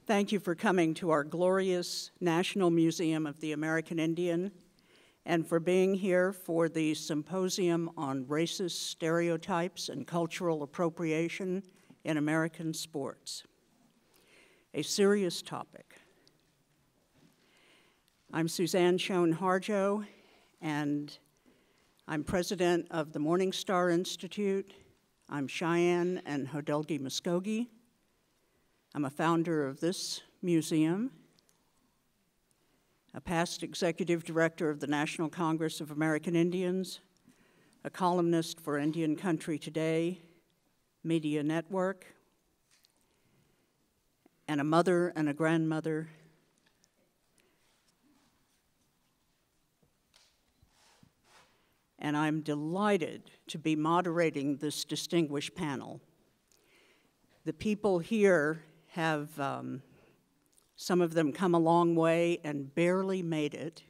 Thank you for coming to our glorious National Museum of the American Indian and for being here for the Symposium on Racist Stereotypes and Cultural Appropriation in American Sports. A serious topic. I'm Suzan Harjo, and I'm president of the Morning Star Institute. I'm Cheyenne and Hodelgi Muskogee. I'm a founder of this museum, a past executive director of the National Congress of American Indians, a columnist for Indian Country Today, Media Network, and a mother and a grandmother. And I'm delighted to be moderating this distinguished panel. The people here have, some of them come a long way and barely made it.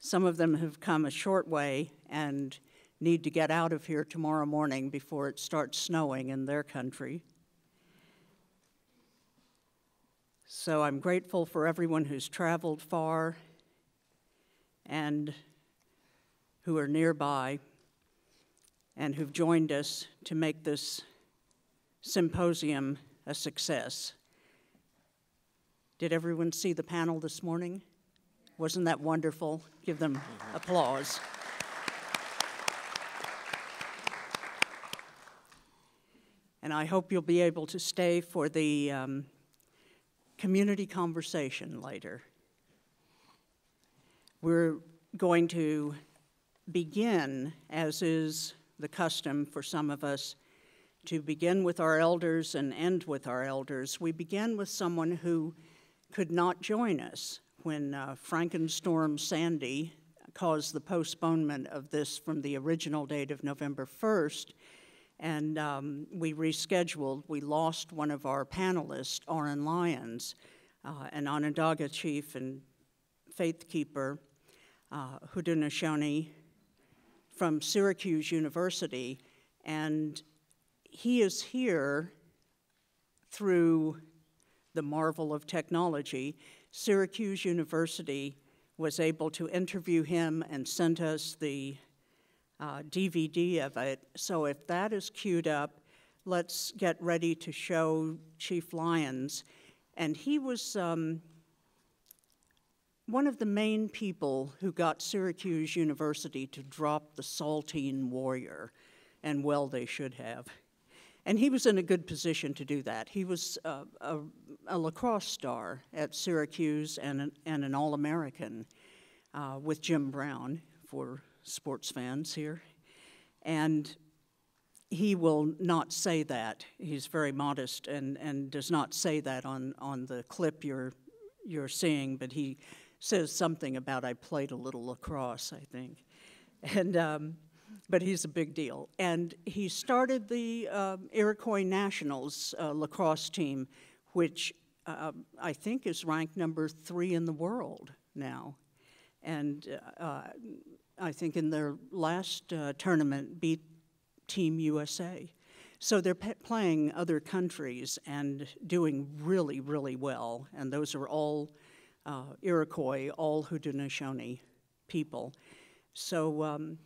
Some of them have come a short way and need to get out of here tomorrow morning before it starts snowing in their country. So I'm grateful for everyone who's traveled far and who are nearby and who've joined us to make this symposium a success. Did everyone see the panel this morning? Wasn't that wonderful? Give them applause. And I hope you'll be able to stay for the community conversation later. We're going to begin, as is the custom for some of us, to begin with our elders and end with our elders. We begin with someone who could not join us when Frankenstorm Sandy caused the postponement of this from the original date of November 1st, and we rescheduled. We lost one of our panelists, Oren Lyons, an Onondaga chief and faith keeper, Haudenosaunee, from Syracuse University, and he is here through the marvel of technology. Syracuse University was able to interview him and sent us the DVD of it. So if that is queued up, let's get ready to show Chief Lyons. And he was one of the main people who got Syracuse University to drop the Saltine Warrior, and well, they should have. And he was in a good position to do that. He was a lacrosse star at Syracuse and an All-American with Jim Brown, for sports fans here. And he will not say that. He's very modest and does not say that on the clip you're seeing, but he says something about, I played a little lacrosse, I think. And but he's a big deal. And he started the Iroquois Nationals lacrosse team, which I think is ranked number 3 in the world now. And I think in their last tournament beat Team USA. So they're playing other countries and doing really, really well. And those are all Iroquois, all Haudenosaunee people. So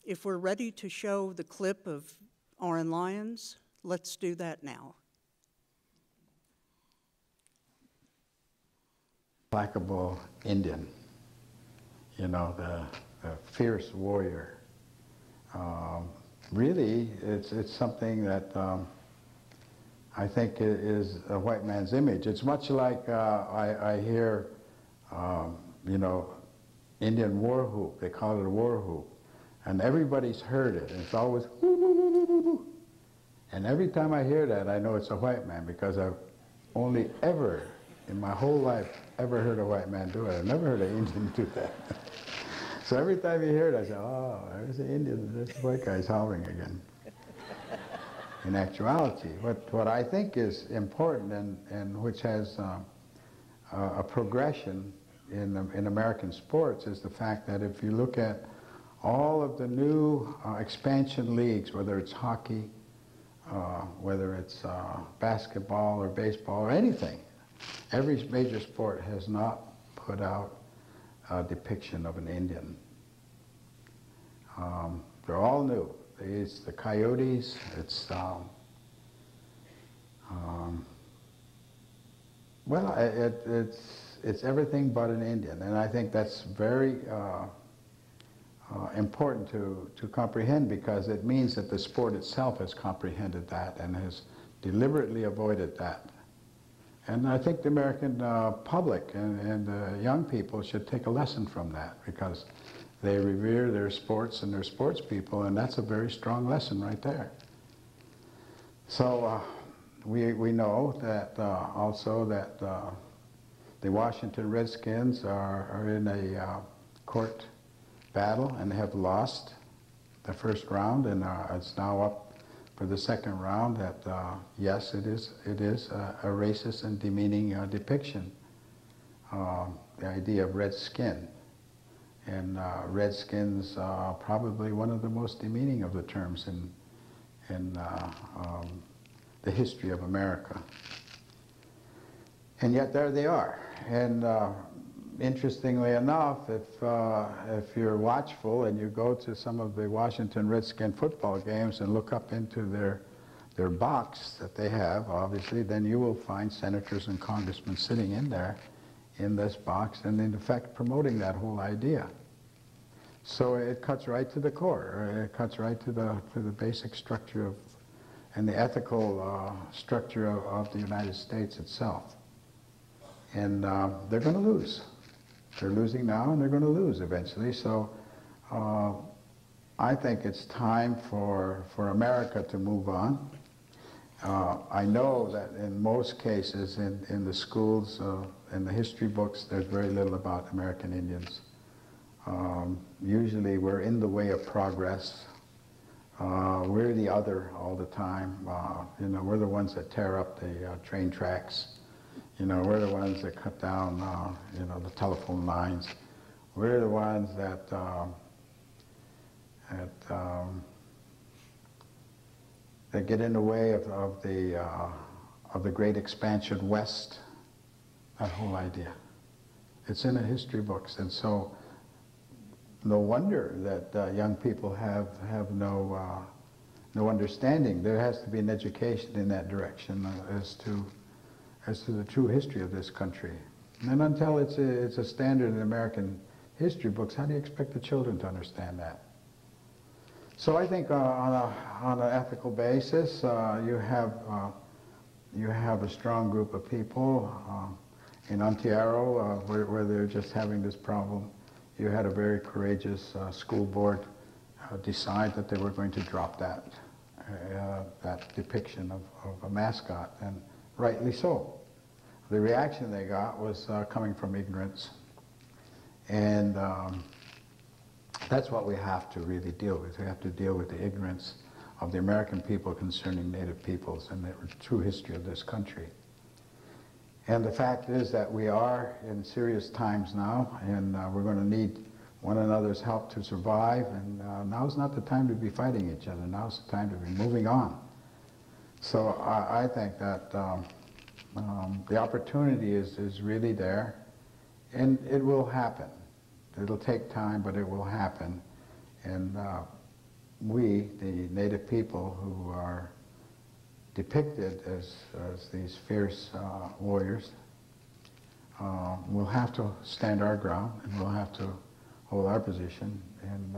if we're ready to show the clip of Oren Lyons, let's do that now. Implacable Indian, you know, the fierce warrior. Really, it's something that I think is a white man's image. It's much like I hear, you know, Indian war whoop. They call it a war whoop. And everybody's heard it. And it's always, whoo, whoo, whoo, whoo, whoo. And every time I hear that, I know it's a white man, because I've only ever, in my whole life, ever heard a white man do it. I've never heard an Indian do that. So every time you hear it, I say, oh, there's the Indian, there's the white guy's howling again. In actuality, what I think is important and which has a progression in American sports is the fact that if you look at all of the new expansion leagues, whether it's hockey, whether it's basketball or baseball or anything, Every major sport has not put out a depiction of an Indian. They're all new. It's the coyotes, well, it's everything but an Indian, and I think that's very important to comprehend, because it means that the sport itself has comprehended that and has deliberately avoided that. And I think the American public and young people should take a lesson from that, because they revere their sports and their sports people, and that's a very strong lesson right there. So we know that also that the Washington Redskins are in a court battle and have lost the first round, and it's now up for the second round. That yes, it is a racist and demeaning depiction. The idea of red skin, and redskins probably one of the most demeaning of the terms in the history of America. And yet there they are. And interestingly enough, if you're watchful and you go to some of the Washington Redskin football games and look up into their box that they have, obviously, then you will find senators and congressmen sitting in there in this box, and in effect promoting that whole idea. So it cuts right to the core. It cuts right to the basic structure of, and the ethical structure of the United States itself. And they're going to lose. They're losing now, and they're going to lose eventually. So I think it's time for America to move on. I know that in most cases in the schools, in the history books, there's very little about American Indians. Usually we're in the way of progress. We're the other all the time. You know, we're the ones that tear up the train tracks. You know, we're the ones that cut down, you know, the telephone lines. We're the ones that get in the way of the great expansion west. That whole idea. It's in the history books, and so no wonder that young people have no understanding. There has to be an education in that direction as to the true history of this country. And until it's a standard in American history books, how do you expect the children to understand that? So I think on an ethical basis, you have a strong group of people in Ontario where they're just having this problem. You had a very courageous school board decide that they were going to drop that depiction of a mascot, and rightly so. The reaction they got was coming from ignorance, and that's what we have to really deal with. We have to deal with the ignorance of the American people concerning Native peoples and the true history of this country. And the fact is that we are in serious times now, and we're going to need one another's help to survive, and now's not the time to be fighting each other. Now's the time to be moving on. So I think that the opportunity is really there, and it will happen. It'll take time, but it will happen. And we, the Native people who are depicted as these fierce warriors, we'll have to stand our ground, and we'll have to hold our position, and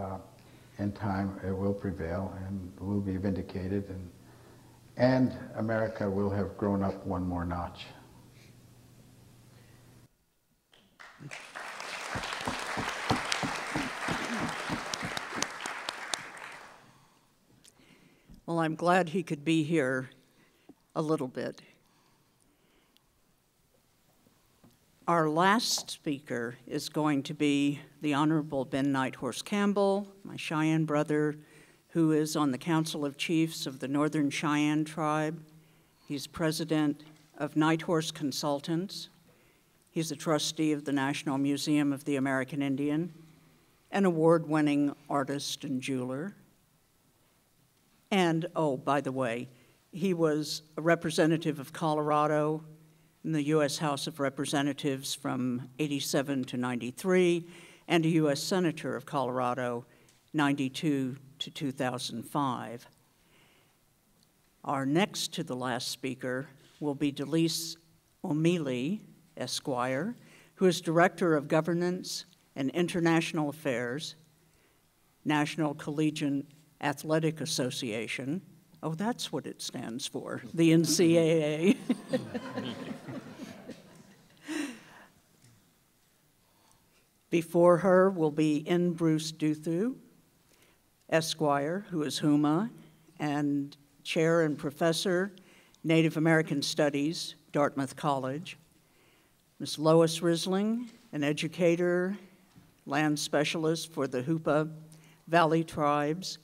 in time it will prevail, and we'll be vindicated, and America will have grown up one more notch. Well, I'm glad he could be here a little bit. Our last speaker is going to be the Honorable Ben Nighthorse Campbell, my Cheyenne brother, who is on the Council of Chiefs of the Northern Cheyenne Tribe. He's president of Nighthorse Consultants. He's a trustee of the National Museum of the American Indian, an award-winning artist and jeweler. And, oh, by the way, he was a representative of Colorado in the U.S. House of Representatives from 87 to 93, and a U.S. Senator of Colorado, 92 to 2005. Our next to the last speaker will be Delise O'Mealy, Esquire, who is Director of Governance and International Affairs, National Collegiate Athletic Association. Oh, that's what it stands for, the NCAA. Before her will be N. Bruce Duthu, Esquire, who is Huma, and Chair and Professor, Native American Studies, Dartmouth College. Ms. Lois Risling, an educator, land specialist for the Hoopa Valley Tribes,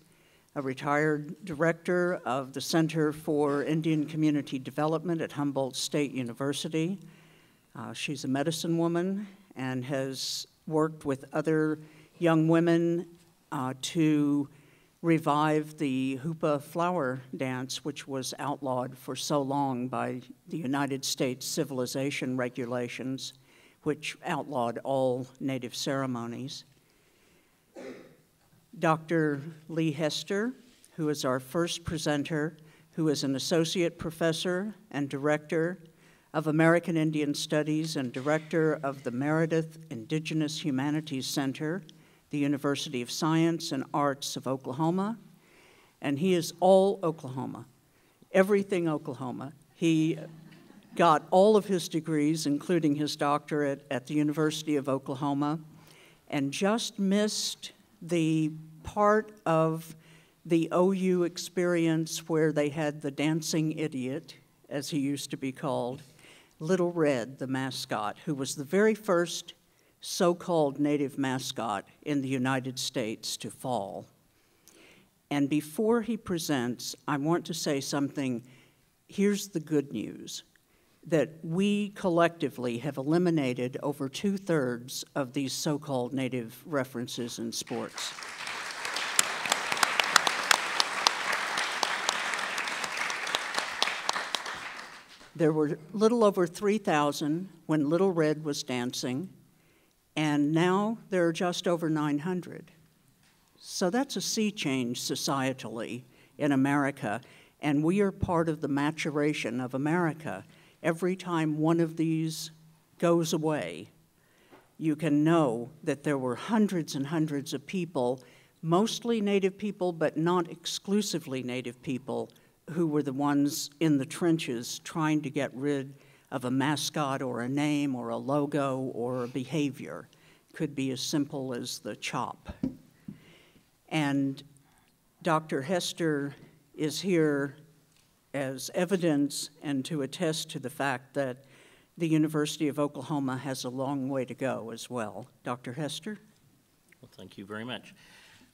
a retired director of the Center for Indian Community Development at Humboldt State University. She's a medicine woman and has worked with other young women to revive the Hoopa flower dance, which was outlawed for so long by the United States civilization regulations, which outlawed all Native ceremonies. Dr. Lee Hester, who is our first presenter, who is an associate professor and director of American Indian Studies and director of the Meredith Indigenous Humanities Center, the University of Science and Arts of Oklahoma, and he is all Oklahoma, everything Oklahoma. He got all of his degrees, including his doctorate at the University of Oklahoma, and just missed the part of the OU experience where they had the dancing idiot, as he used to be called, Little Red, the mascot, who was the very first so-called native mascot in the United States to fall. And before he presents, I want to say something. Here's the good news, that we collectively have eliminated over 2/3 of these so-called native references in sports. There were a little over 3,000 when Little Red was dancing, and now there are just over 900. So that's a sea change societally in America, and we are part of the maturation of America. Every time one of these goes away, you can know that there were hundreds and hundreds of people, mostly Native people, but not exclusively Native people, who were the ones in the trenches trying to get rid of a mascot or a name or a logo or a behavior. Could be as simple as the chop. And Dr. Hester is here as evidence and to attest to the fact that the University of Oklahoma has a long way to go as well. Dr. Hester? Well, thank you very much.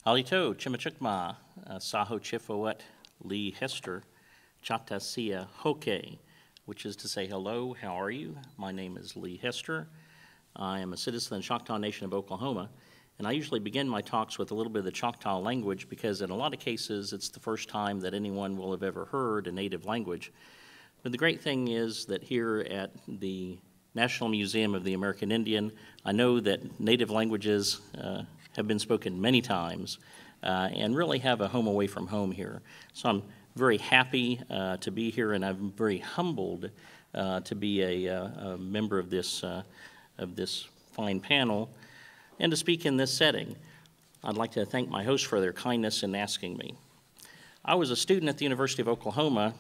Alito, Chimichukma, Saho Chifowet, Lee Hester, Chatasia Hoke, which is to say hello, how are you? My name is Lee Hester. I am a citizen of the Choctaw Nation of Oklahoma, and I usually begin my talks with a little bit of the Choctaw language because in a lot of cases it's the first time that anyone will have ever heard a native language. But the great thing is that here at the National Museum of the American Indian, I know that native languages have been spoken many times and really have a home away from home here. So I'm very happy to be here, and I'm very humbled to be a member of this fine panel and to speak in this setting. I'd like to thank my hosts for their kindness in asking me. I was a student at the University of Oklahoma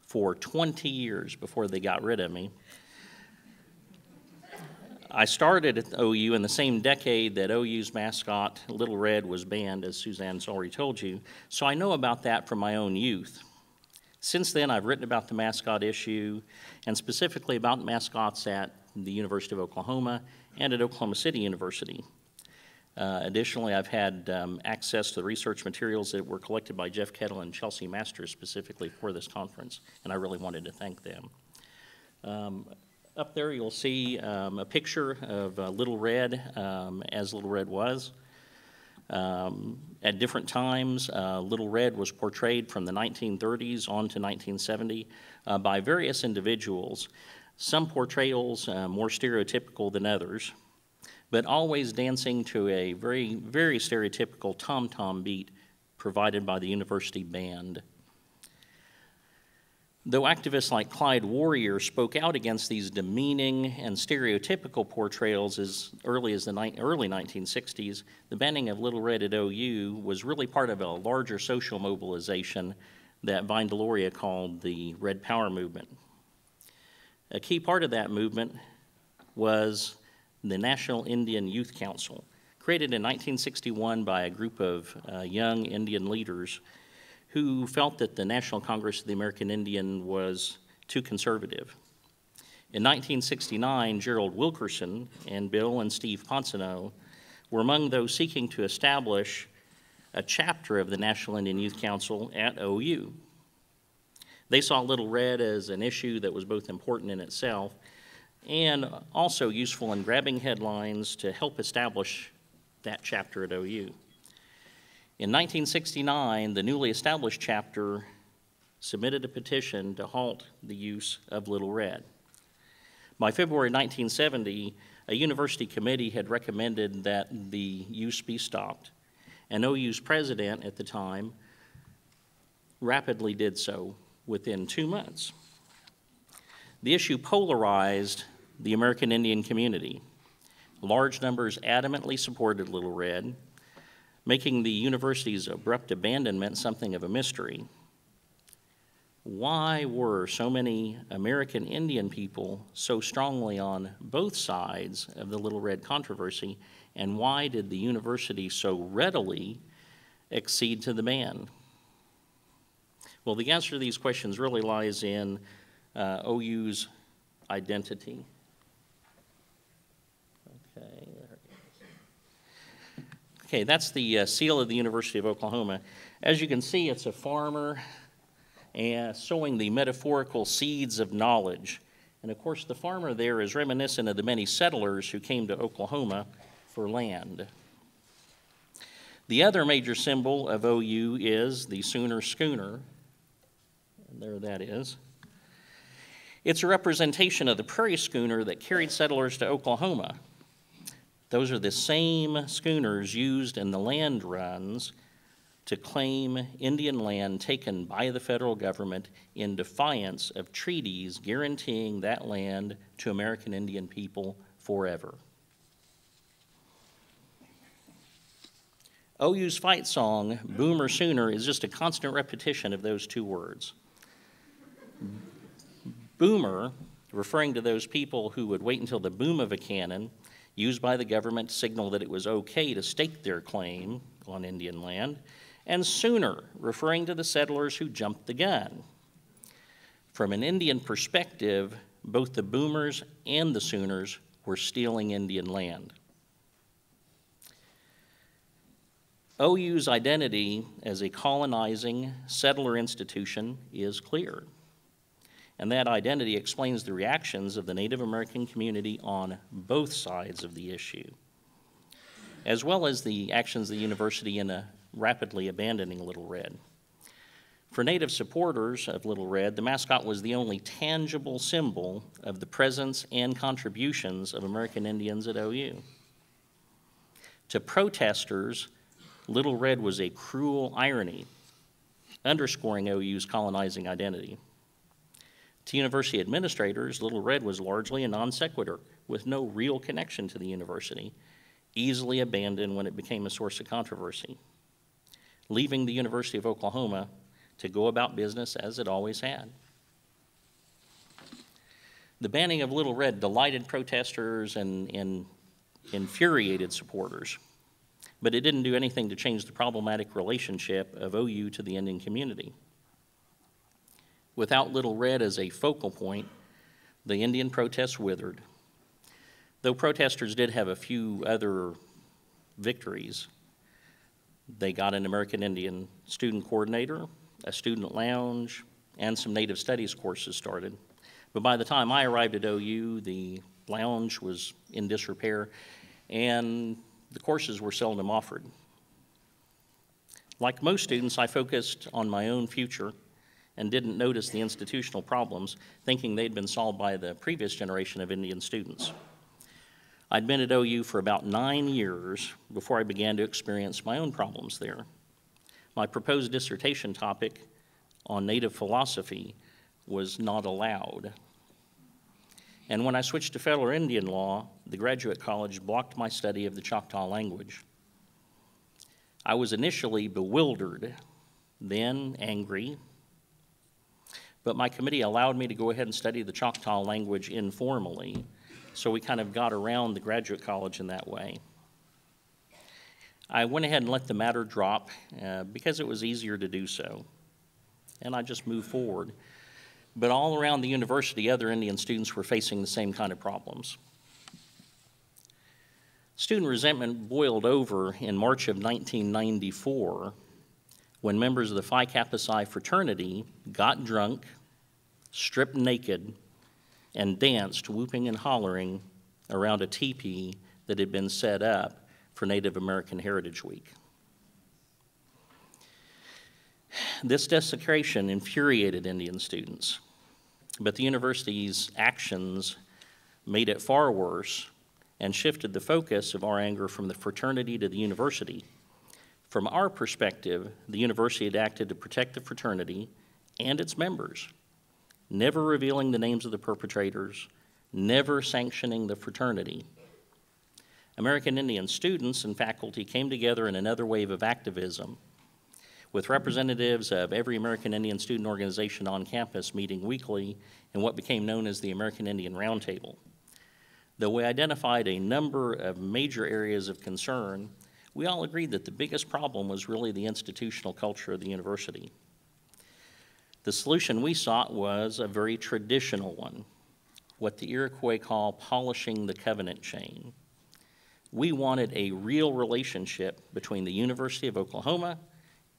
for 20 years before they got rid of me. I started at OU in the same decade that OU's mascot, Little Red, was banned, as Suzanne's already told you, so I know about that from my own youth. Since then, I've written about the mascot issue, and specifically about mascots at the University of Oklahoma and at Oklahoma City University. Additionally, I've had access to the research materials that were collected by Jeff Kettle and Chelsea Masters specifically for this conference, and I really wanted to thank them. Up there you'll see a picture of Little Red as Little Red was. At different times, Little Red was portrayed from the 1930s on to 1970 by various individuals. Some portrayals more stereotypical than others, but always dancing to a very, very stereotypical tom-tom beat provided by the university band. Though activists like Clyde Warrior spoke out against these demeaning and stereotypical portrayals as early as the early 1960s, the banning of Little Red at OU was really part of a larger social mobilization that Vine Deloria called the Red Power movement. A key part of that movement was the National Indian Youth Council, created in 1961 by a group of young Indian leaders who felt that the National Congress of the American Indian was too conservative. In 1969, Gerald Wilkerson and Bill and Steve Ponsono were among those seeking to establish a chapter of the National Indian Youth Council at OU. They saw Little Red as an issue that was both important in itself and also useful in grabbing headlines to help establish that chapter at OU. In 1969, the newly established chapter submitted a petition to halt the use of Little Red. By February 1970, a university committee had recommended that the use be stopped, and OU's president at the time rapidly did so within 2 months. The issue polarized the American Indian community. Large numbers adamantly supported Little Red, making the university's abrupt abandonment something of a mystery. Why were so many American Indian people so strongly on both sides of the Little Red controversy, and why did the university so readily accede to the ban? Well, the answer to these questions really lies in OU's identity. Okay, there it is. Okay, that's the seal of the University of Oklahoma. As you can see, it's a farmer and sowing the metaphorical seeds of knowledge. And of course, the farmer there is reminiscent of the many settlers who came to Oklahoma for land. The other major symbol of OU is the Sooner schooner. And there that is. It's a representation of the prairie schooner that carried settlers to Oklahoma. Those are the same schooners used in the land runs to claim Indian land taken by the federal government in defiance of treaties guaranteeing that land to American Indian people forever. OU's fight song, Boomer Sooner, is just a constant repetition of those two words. Boomer, referring to those people who would wait until the boom of a cannon, used by the government to signal that it was okay to stake their claim on Indian land, and Sooner, referring to the settlers who jumped the gun. From an Indian perspective, both the boomers and the Sooners were stealing Indian land. OU's identity as a colonizing settler institution is clear, and that identity explains the reactions of the Native American community on both sides of the issue, as well as the actions of the university in rapidly abandoning Little Red. For Native supporters of Little Red, the mascot was the only tangible symbol of the presence and contributions of American Indians at OU. To protesters, Little Red was a cruel irony, underscoring OU's colonizing identity. To university administrators, Little Red was largely a non sequitur with no real connection to the university, easily abandoned when it became a source of controversy, leaving the University of Oklahoma to go about business as it always had. The banning of Little Red delighted protesters and infuriated supporters, but it didn't do anything to change the problematic relationship of OU to the Indian community. Without Little Red as a focal point, the Indian protests withered. Though protesters did have a few other victories, they got an American Indian student coordinator, a student lounge, and some Native Studies courses started. But by the time I arrived at OU, the lounge was in disrepair, and the courses were seldom offered. Like most students, I focused on my own future and didn't notice the institutional problems, thinking they'd been solved by the previous generation of Indian students. I'd been at OU for about 9 years before I began to experience my own problems there. My proposed dissertation topic on Native philosophy was not allowed. And when I switched to federal Indian law, the graduate college blocked my study of the Choctaw language. I was initially bewildered, then angry, but my committee allowed me to go ahead and study the Choctaw language informally, so we kind of got around the graduate college in that way. I went ahead and let the matter drop because it was easier to do so, and I just moved forward. But all around the university, other Indian students were facing the same kind of problems. Student resentment boiled over in March of 1994 when members of the Phi Kappa Psi fraternity got drunk, stripped naked, and danced, whooping and hollering around a teepee that had been set up for Native American Heritage Week. This desecration infuriated Indian students, but the university's actions made it far worse and shifted the focus of our anger from the fraternity to the university. From our perspective, the university had acted to protect the fraternity and its members, never revealing the names of the perpetrators, never sanctioning the fraternity. American Indian students and faculty came together in another wave of activism, with representatives of every American Indian student organization on campus meeting weekly in what became known as the American Indian Roundtable. Though we identified a number of major areas of concern, we all agreed that the biggest problem was really the institutional culture of the university. The solution we sought was a very traditional one, what the Iroquois call polishing the covenant chain. We wanted a real relationship between the University of Oklahoma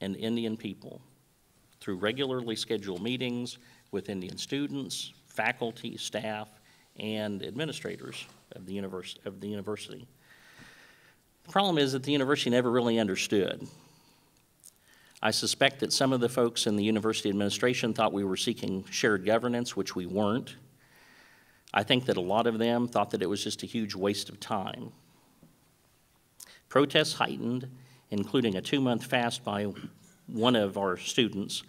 and Indian people through regularly scheduled meetings with Indian students, faculty, staff, and administrators of the university. The problem is that the university never really understood. I suspect that some of the folks in the university administration thought we were seeking shared governance, which we weren't. I think that a lot of them thought that it was just a huge waste of time. Protests heightened, including a 2-month fast by one of our students,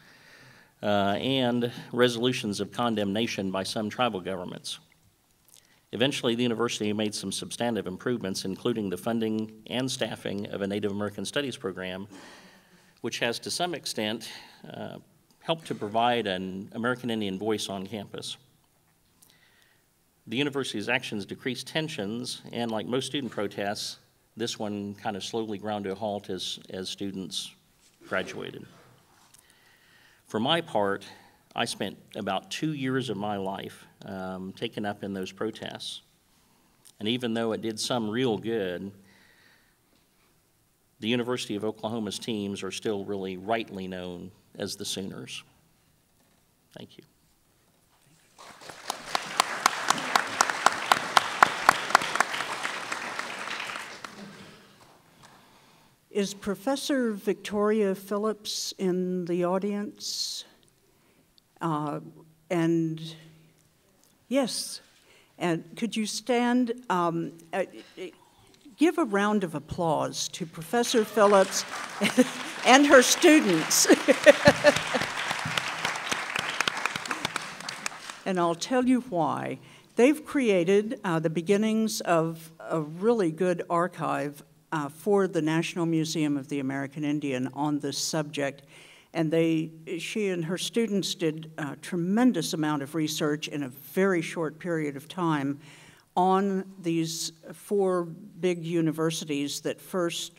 and resolutions of condemnation by some tribal governments. Eventually, the university made some substantive improvements, including the funding and staffing of a Native American Studies program, which has to some extent helped to provide an American Indian voice on campus. The university's actions decreased tensions, and like most student protests, this one kind of slowly ground to a halt as students graduated. For my part, I spent about 2 years of my life taken up in those protests. And even though it did some real good, the University of Oklahoma's teams are still really rightly known as the Sooners. Thank you. Is Professor Victoria Phillips in the audience? And yes, and could you stand, give a round of applause to Professor Phillips and her students. And I'll tell you why. They've created the beginnings of a really good archive for the National Museum of the American Indian on this subject. And she and her students did a tremendous amount of research in a very short period of time on these 4 big universities that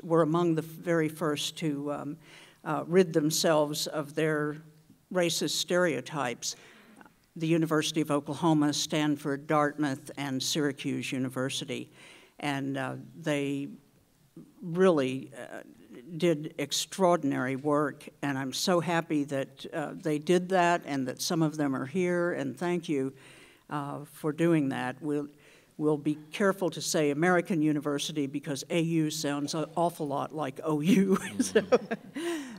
were among the very first to rid themselves of their racist stereotypes. The University of Oklahoma, Stanford, Dartmouth, and Syracuse University. And they really did extraordinary work, and I'm so happy that they did that and that some of them are here, and thank you for doing that. We'll be careful to say American University because AU sounds an awful lot like OU. So,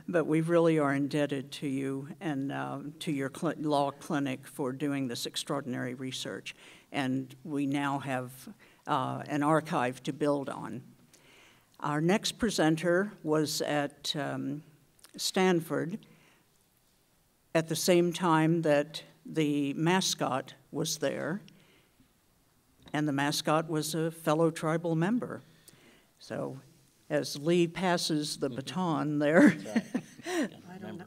but we really are indebted to you and to your law clinic for doing this extraordinary research. And we now have an archive to build on. Our next presenter was at Stanford at the same time that the mascot was there, and the mascot was a fellow tribal member. So as Lee passes the baton there. That's right. Yeah, I don't know. remember.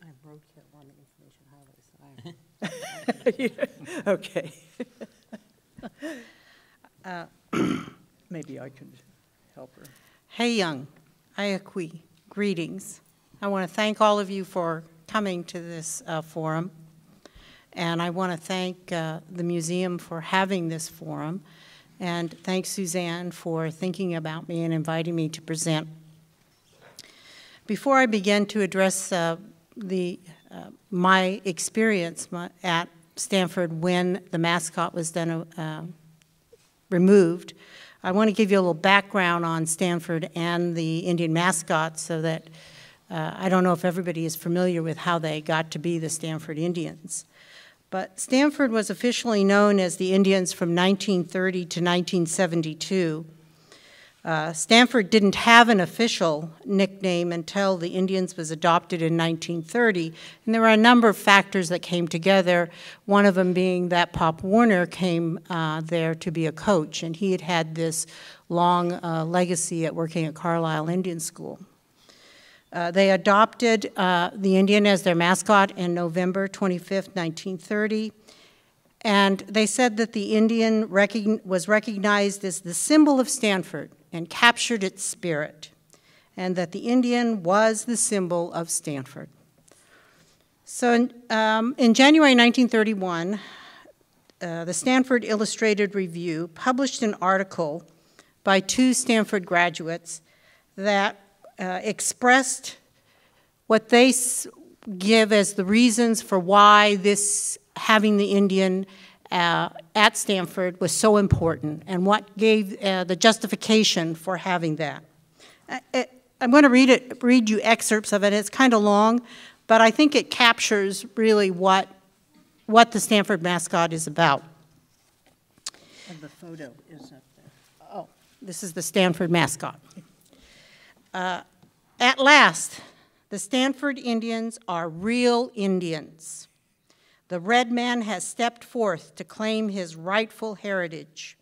I roadkill on the information highway, so Okay. Maybe I could help her. Hey, Young, Ayakwi, greetings. I want to thank all of you for coming to this forum, and I want to thank the museum for having this forum, and thank Suzan for thinking about me and inviting me to present. Before I begin to address my experience at Stanford when the mascot was then removed, I want to give you a little background on Stanford and the Indian mascot so that I don't know if everybody is familiar with how they got to be the Stanford Indians. But Stanford was officially known as the Indians from 1930 to 1972. Stanford didn't have an official nickname until the Indians was adopted in 1930, and there were a number of factors that came together, one of them being that Pop Warner came there to be a coach, and he had had this long legacy at working at Carlisle Indian School. They adopted the Indian as their mascot in November 25th, 1930, and they said that the Indian was recognized as the symbol of Stanford and captured its spirit, and that the Indian was the symbol of Stanford. So in January 1931, the Stanford Illustrated Review published an article by two Stanford graduates that expressed what they give as the reasons for why this having the Indian at Stanford was so important and what gave the justification for having that. I'm going to read you excerpts of it. It's kind of long, but I think it captures really what the Stanford mascot is about. And the photo is up there. Oh, this is the Stanford mascot. At last, the Stanford Indians are real Indians. The red man has stepped forth to claim his rightful heritage.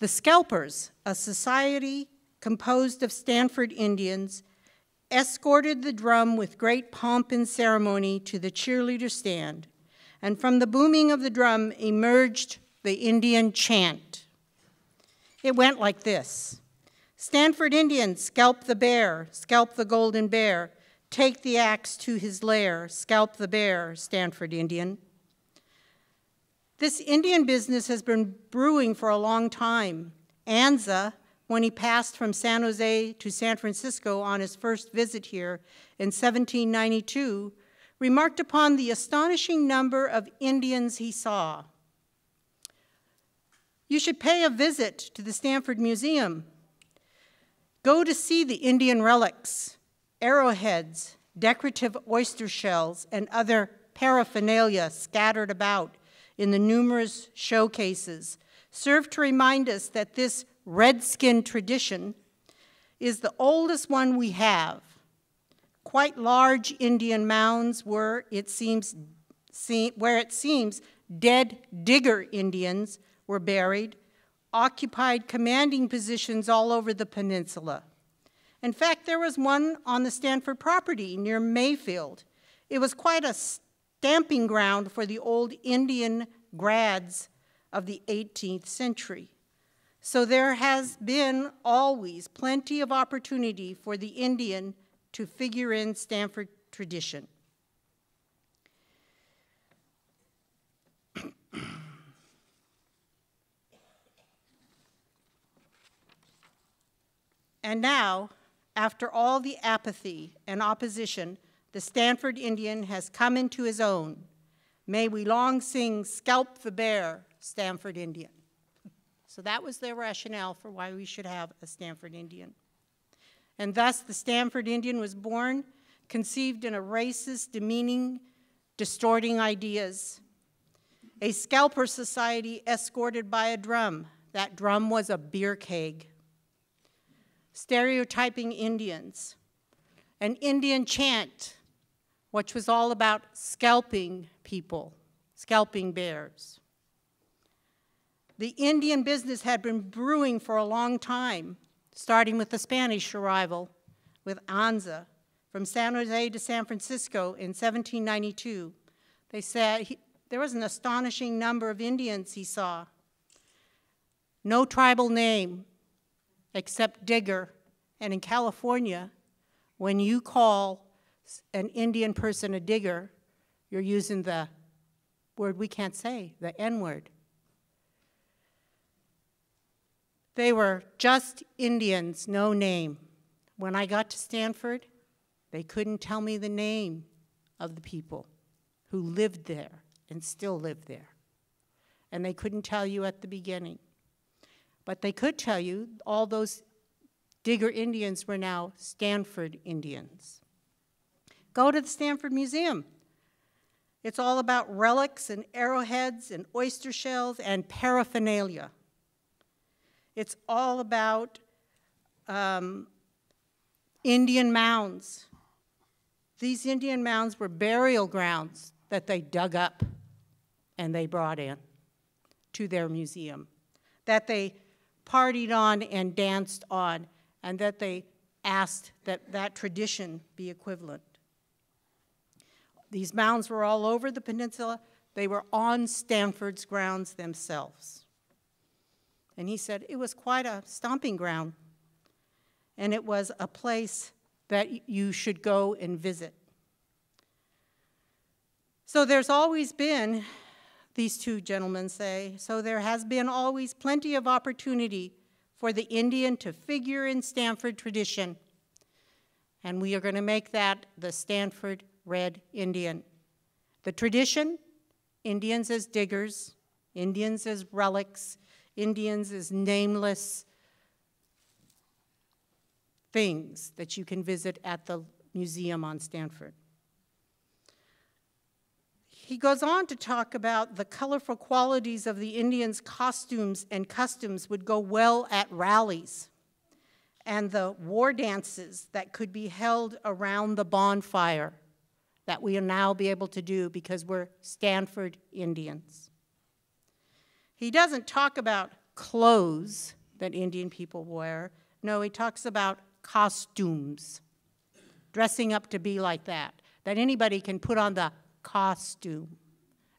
The Scalpers, a society composed of Stanford Indians, escorted the drum with great pomp and ceremony to the cheerleader stand, and from the booming of the drum emerged the Indian chant. It went like this: Stanford Indians, scalp the bear, scalp the golden bear, take the axe to his lair, scalp the bear, Stanford Indian. This Indian business has been brewing for a long time. Anza, when he passed from San Jose to San Francisco on his first visit here in 1792, remarked upon the astonishing number of Indians he saw. You should pay a visit to the Stanford Museum. Go to see the Indian relics, arrowheads, decorative oyster shells, and other paraphernalia scattered about in the numerous showcases serve to remind us that this redskin tradition is the oldest one we have. Quite large Indian mounds where it seems dead digger Indians were buried, occupied commanding positions all over the peninsula. In fact, there was one on the Stanford property near Mayfield. It was quite a stamping ground for the old Indian grads of the 18th century. So there has been always plenty of opportunity for the Indian to figure in Stanford tradition. And now, after all the apathy and opposition, the Stanford Indian has come into his own. May we long sing, scalp the bear, Stanford Indian. So that was their rationale for why we should have a Stanford Indian. And thus, the Stanford Indian was born, conceived in a racist, demeaning, distorting ideas. A scalper society escorted by a drum. That drum was a beer keg. Stereotyping Indians. An Indian chant, which was all about scalping people, scalping bears. The Indian business had been brewing for a long time, starting with the Spanish arrival with Anza from San Jose to San Francisco in 1792. They said there was an astonishing number of Indians he saw. No tribal name except Digger. And in California, when you call an Indian person a digger, you're using the word we can't say, the N-word. They were just Indians, no name. When I got to Stanford, they couldn't tell me the name of the people who lived there and still live there. And they couldn't tell you at the beginning. But they could tell you all those Digger Indians were now Stanford Indians. Go to the Stanford Museum. It's all about relics and arrowheads and oyster shells and paraphernalia. It's all about Indian mounds. These Indian mounds were burial grounds that they dug up and they brought in to their museum, that they partied on and danced on, and that they asked that that tradition be equivalent. These mounds were all over the peninsula. They were on Stanford's grounds themselves. And he said it was quite a stomping ground, and it was a place that you should go and visit. So there's always been, these two gentlemen say, so there has been always plenty of opportunity for the Indian to figure in Stanford tradition. And we are going to make that the Stanford Red Indian. The tradition, Indians as diggers, Indians as relics, Indians as nameless things that you can visit at the museum on Stanford. He goes on to talk about the colorful qualities of the Indians' costumes and customs would go well at rallies, and the war dances that could be held around the bonfire that we will now be able to do because we're Stanford Indians. He doesn't talk about clothes that Indian people wear. No, he talks about costumes, dressing up to be like that anybody can put on the costume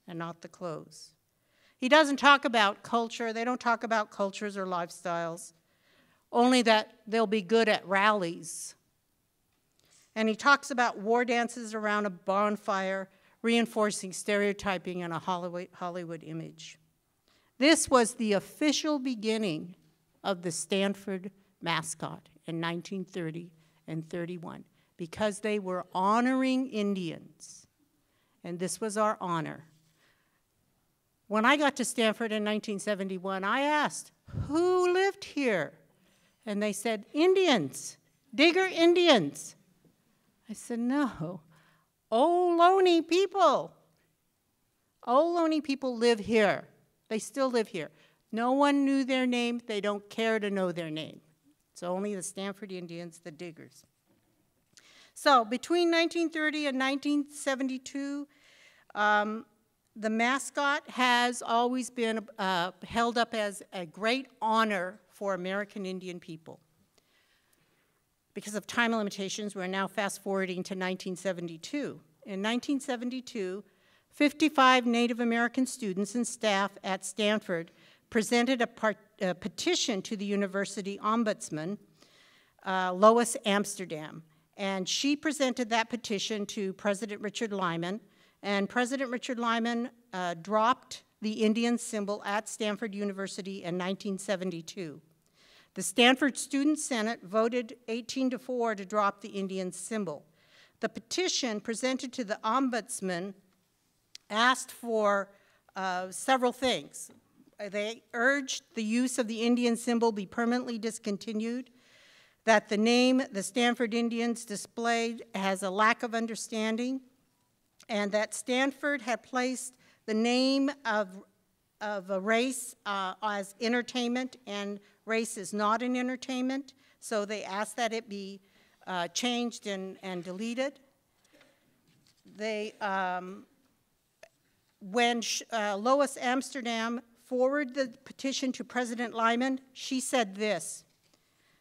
and not the clothes. He doesn't talk about culture. They don't talk about cultures or lifestyles, only that they'll be good at rallies. And he talks about war dances around a bonfire, reinforcing stereotyping and a Hollywood image. This was the official beginning of the Stanford mascot in 1930 and 31, because they were honoring Indians, and this was our honor. When I got to Stanford in 1971, I asked, who lived here? And they said, Indians, Digger Indians. I said, no, Ohlone people. Ohlone people live here. They still live here. No one knew their name. They don't care to know their name. It's only the Stanford Indians, the Diggers. So between 1930 and 1972, the mascot has always been held up as a great honor for American Indian people. Because of time limitations, we're now fast-forwarding to 1972. In 1972, 55 Native American students and staff at Stanford presented a petition to the university ombudsman, Lois Amsterdam. And she presented that petition to President Richard Lyman, and President Richard Lyman dropped the Indian symbol at Stanford University in 1972. The Stanford Student Senate voted 18-4 to drop the Indian symbol. The petition presented to the ombudsman asked for several things. they urged the use of the Indian symbol be permanently discontinued, that the name the Stanford Indians displayed has a lack of understanding, and that Stanford had placed the name of a race as entertainment, and race is not an entertainment, so they asked that it be changed and deleted. They, when Lois Amsterdam forwarded the petition to President Lyman, she said this: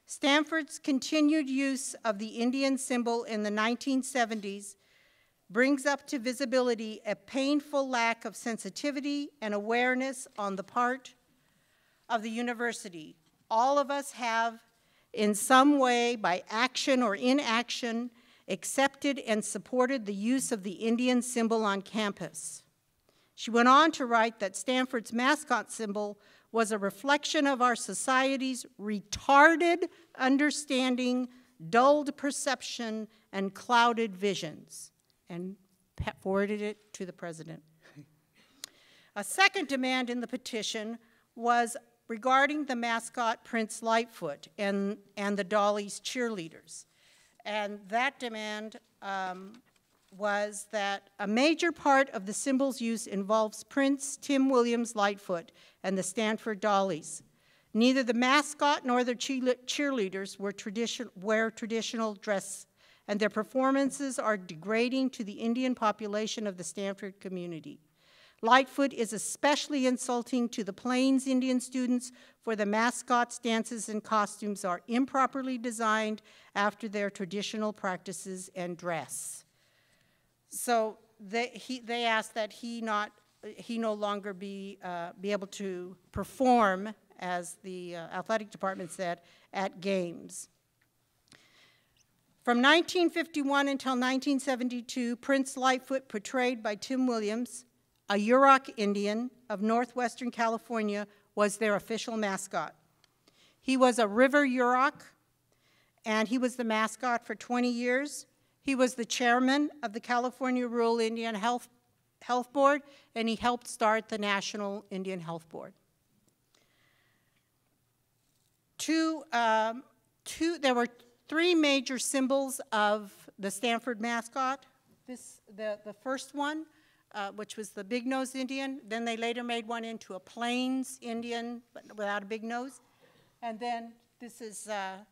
Stanford's continued use of the Indian symbol in the 1970s brings up to visibility a painful lack of sensitivity and awareness on the part of the university. All of us have, in some way, by action or inaction, accepted and supported the use of the Indian symbol on campus. She went on to write that Stanford's mascot symbol was a reflection of our society's retarded understanding, dulled perception, and clouded visions, and forwarded it to the president. A second demand in the petition was regarding the mascot Prince Lightfoot and the Delise cheerleaders. And that demand was that a major part of the symbol's use involves Prince Tim Williams Lightfoot and the Stanford Dollies. Neither the mascot nor the cheerleaders wear traditional dress, and their performances are degrading to the Indian population of the Stanford community. Lightfoot is especially insulting to the Plains Indian students, for the mascots' dances and costumes are improperly designed after their traditional practices and dress. So they asked that he no longer be able to perform, as the athletic department said, at games. From 1951 until 1972, Prince Lightfoot, portrayed by Tim Williams, a Yurok Indian of northwestern California, was their official mascot. He was a river Yurok, and he was the mascot for 20 years. He was the chairman of the California Rural Indian Health Board, and he helped start the National Indian Health Board. There were three major symbols of the Stanford mascot. The first one, which was the big-nosed Indian. Then they later made one into a Plains Indian, but without a big nose. And then this is the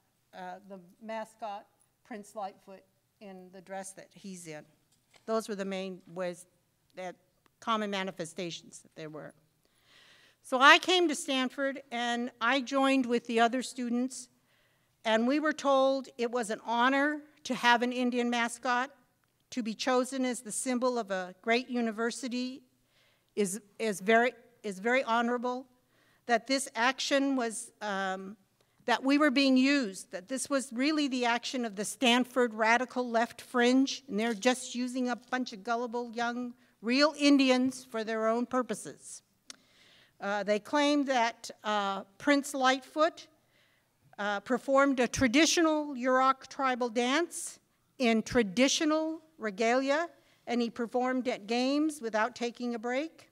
mascot, Prince Lightfoot, in the dress that he's in. Those were the main ways, that common manifestations that there were. So I came to Stanford, and I joined with the other students, and we were told it was an honor to have an Indian mascot. To be chosen as the symbol of a great university is very honorable. That this action was, that we were being used, that this was really the action of the Stanford radical left fringe, and they're just using a bunch of gullible young real Indians for their own purposes. They claimed that Prince Lightfoot performed a traditional Yurok tribal dance in traditional regalia, and he performed at games without taking a break,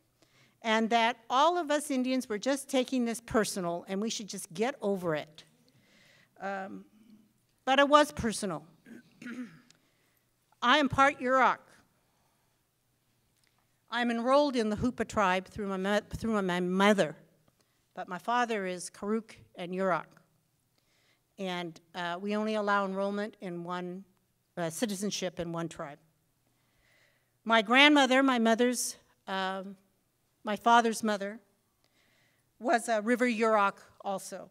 and that all of us Indians were just taking this personal, and we should just get over it. But it was personal. I am part Yurok. I'm enrolled in the Hupa tribe through my mother, but my father is Karuk and Yurok, and we only allow enrollment in one citizenship in one tribe. My grandmother, my father's mother, was a river Yurok also.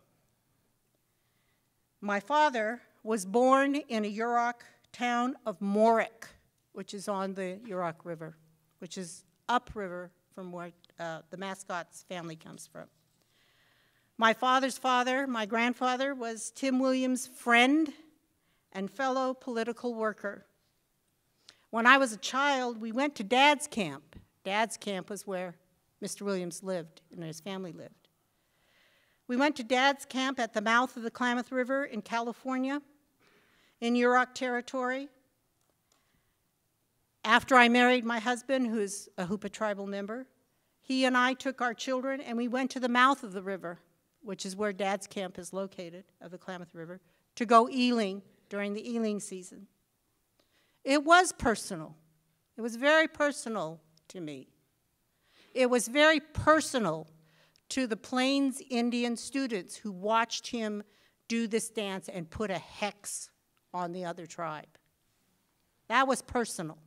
My father was born in a Yurok town of Morik, which is on the Yurok River, which is upriver from where the mascot's family comes from. My father's father, my grandfather, was Tim Williams' friend and fellow political worker. When I was a child, we went to Dad's camp. Dad's camp was where Mr. Williams lived and his family lived. We went to Dad's camp at the mouth of the Klamath River in California, in Yurok territory. After I married my husband, who's a Hupa tribal member, he and I took our children and we went to the mouth of the river, which is where Dad's camp is located, of the Klamath River, to go eeling during the eeling season. It was personal. It was very personal to me. It was very personal to the Plains Indian students who watched him do this dance and put a hex on the other tribe. That was personal.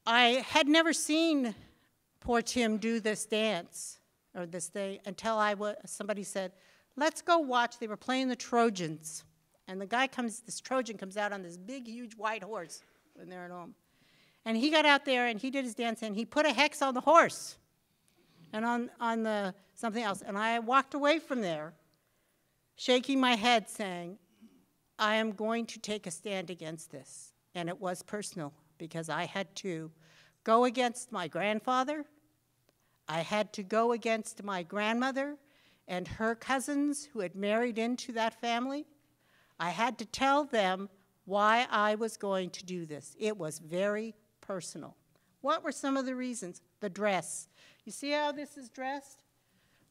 I had never seen poor Tim do this dance or this day until somebody said, let's go watch. They were playing the Trojans. And this Trojan comes out on this big, huge white horse when they're at home. And he got out there and he did his dance and he put a hex on the horse and on the something else. And I walked away from there shaking my head saying, I am going to take a stand against this. And it was personal because I had to go against my grandfather. I had to go against my grandmother and her cousins who had married into that family. I had to tell them why I was going to do this. It was very personal. What were some of the reasons? The dress. You see how this is dressed?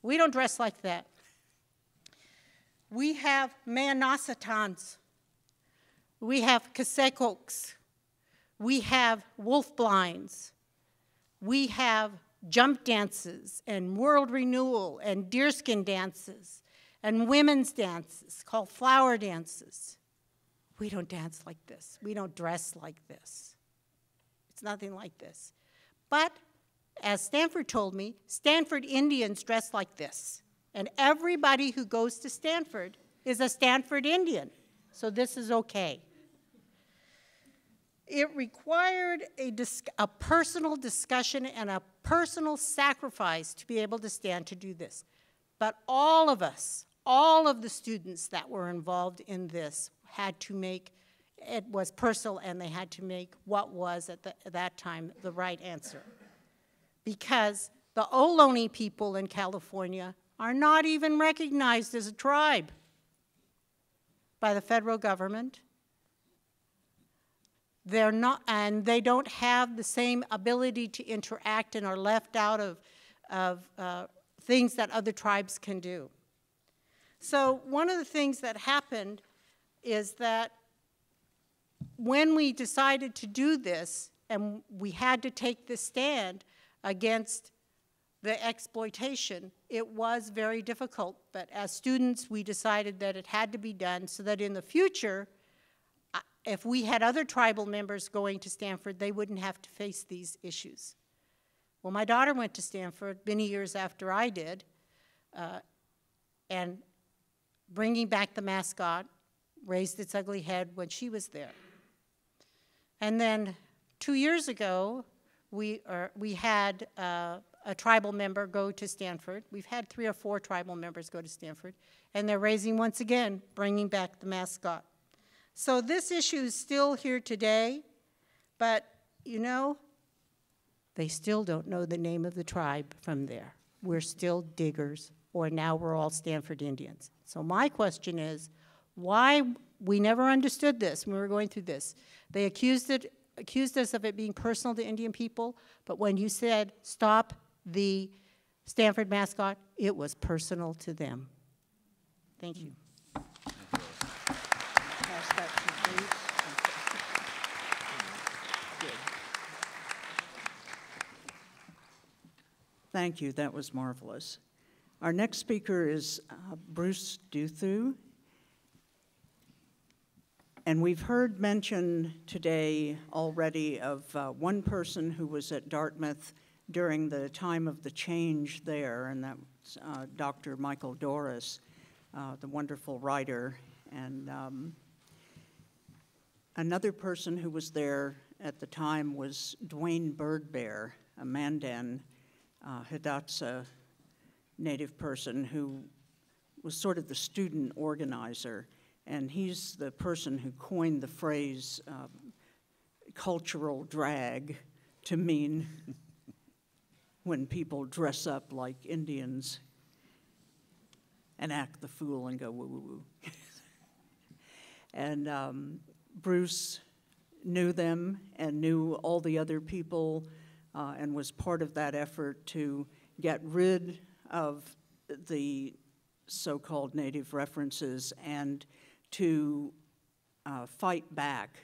We don't dress like that. We have manasatans. We have kasekoks. We have wolf blinds. We have jump dances and world renewal and deerskin dances and women's dances called flower dances. We don't dance like this. We don't dress like this. It's nothing like this. But as Stanford told me, Stanford Indians dress like this. And everybody who goes to Stanford is a Stanford Indian. So this is okay. It required a personal discussion and a personal sacrifice to be able to stand to do this. But all of us, all of the students that were involved in this had to make, it was personal, and they had to make what was at that time the right answer. Because the Ohlone people in California are not even recognized as a tribe by the federal government. They're not, and they don't have the same ability to interact and are left out of things that other tribes can do. So one of the things that happened is that when we decided to do this, and we had to take this stand against the exploitation, it was very difficult. But as students, we decided that it had to be done so that in the future, if we had other tribal members going to Stanford, they wouldn't have to face these issues. Well, my daughter went to Stanford many years after I did, and bringing back the mascot raised its ugly head when she was there. And then 2 years ago, we had a tribal member go to Stanford. We've had 3 or 4 tribal members go to Stanford, and they're raising, once again, bringing back the mascot. So this issue is still here today, but, you know, they still don't know the name of the tribe from there. We're still diggers, or now we're all Stanford Indians. So my question is, why we never understood this when we were going through this. They accused us of it being personal to Indian people, but when you said stop the Stanford mascot, it was personal to them. Thank you. Thank you, that was marvelous. Our next speaker is Bruce Duthu. And we've heard mention today already of one person who was at Dartmouth during the time of the change there, and that's Dr. Michael Doris, the wonderful writer. And another person who was there at the time was Dwayne Birdbear, a Mandan Hidatsa native person who was sort of the student organizer. And he's the person who coined the phrase cultural drag to mean when people dress up like Indians and act the fool and go woo, woo, woo. And Bruce knew them and knew all the other people and was part of that effort to get rid of the so-called native references and to fight back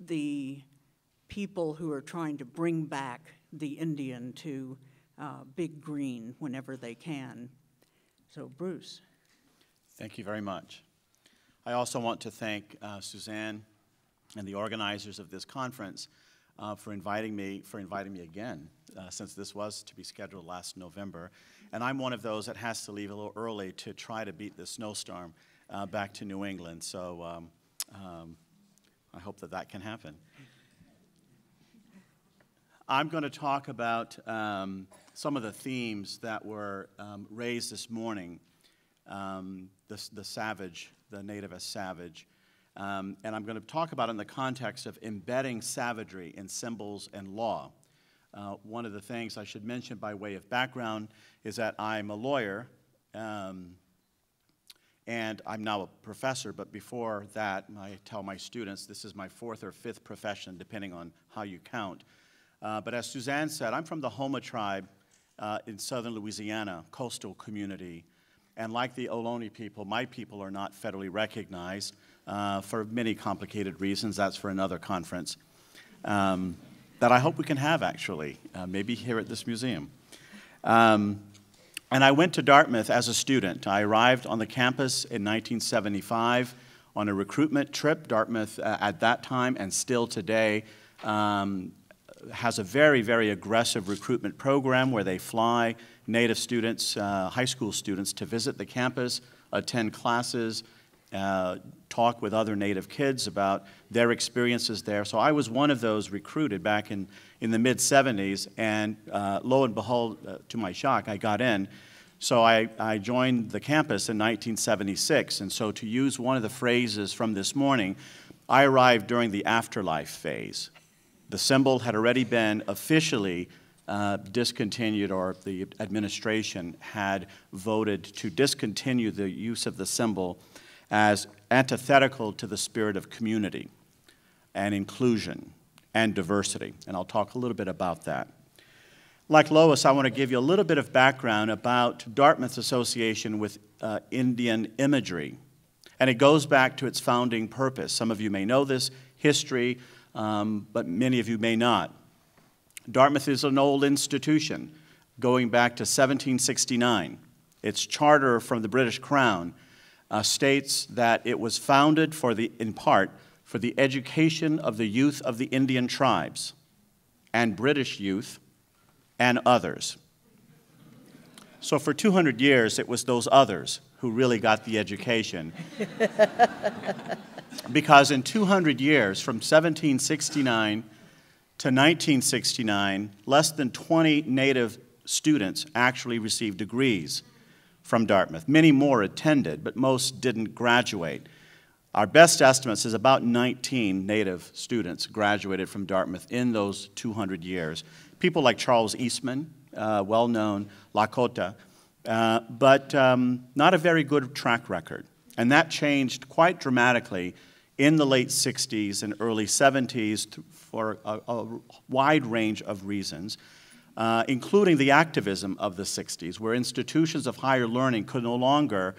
the people who are trying to bring back the Indian to Big Green whenever they can. So, Bruce. Thank you very much. I also want to thank Suzan and the organizers of this conference for inviting me again, since this was to be scheduled last November. And I'm one of those that has to leave a little early to try to beat the snowstorm back to New England. So I hope that that can happen. I'm going to talk about some of the themes that were raised this morning. The savage, the native as savage. And I'm going to talk about it in the context of embedding savagery in symbols and law. One of the things I should mention by way of background is that I'm a lawyer, and I'm now a professor, but before that, I tell my students this is my 4th or 5th profession, depending on how you count. But as Suzan said, I'm from the Homa tribe in southern Louisiana, coastal community. And like the Ohlone people, my people are not federally recognized for many complicated reasons. That's for another conference that I hope we can have, actually, maybe here at this museum. And I went to Dartmouth as a student. I arrived on the campus in 1975 on a recruitment trip. Dartmouth at that time and still today has a very, very aggressive recruitment program where they fly Native students, high school students, to visit the campus, attend classes, talk with other Native kids about their experiences there. So I was one of those recruited back in the mid-'70s, and lo and behold, to my shock, I got in. So I joined the campus in 1976, and so to use one of the phrases from this morning, I arrived during the afterlife phase. The symbol had already been officially discontinued, or the administration had voted to discontinue the use of the symbol as antithetical to the spirit of community and inclusion and diversity. And I'll talk a little bit about that. Like Lois, I want to give you a little bit of background about Dartmouth's association with Indian imagery. And it goes back to its founding purpose. Some of you may know this history, but many of you may not. Dartmouth is an old institution going back to 1769. Its charter from the British Crown states that it was founded in part for the education of the youth of the Indian tribes and British youth and others. So for 200 years, it was those others who really got the education. Because in 200 years, from 1769 to 1969, less than 20 Native students actually received degrees from Dartmouth. Many more attended, but most didn't graduate. Our best estimates is about 19 Native students graduated from Dartmouth in those 200 years. People like Charles Eastman, well-known, Lakota, but not a very good track record. And that changed quite dramatically in the late 60s and early 70s for a wide range of reasons, including the activism of the 60s, where institutions of higher learning could no longer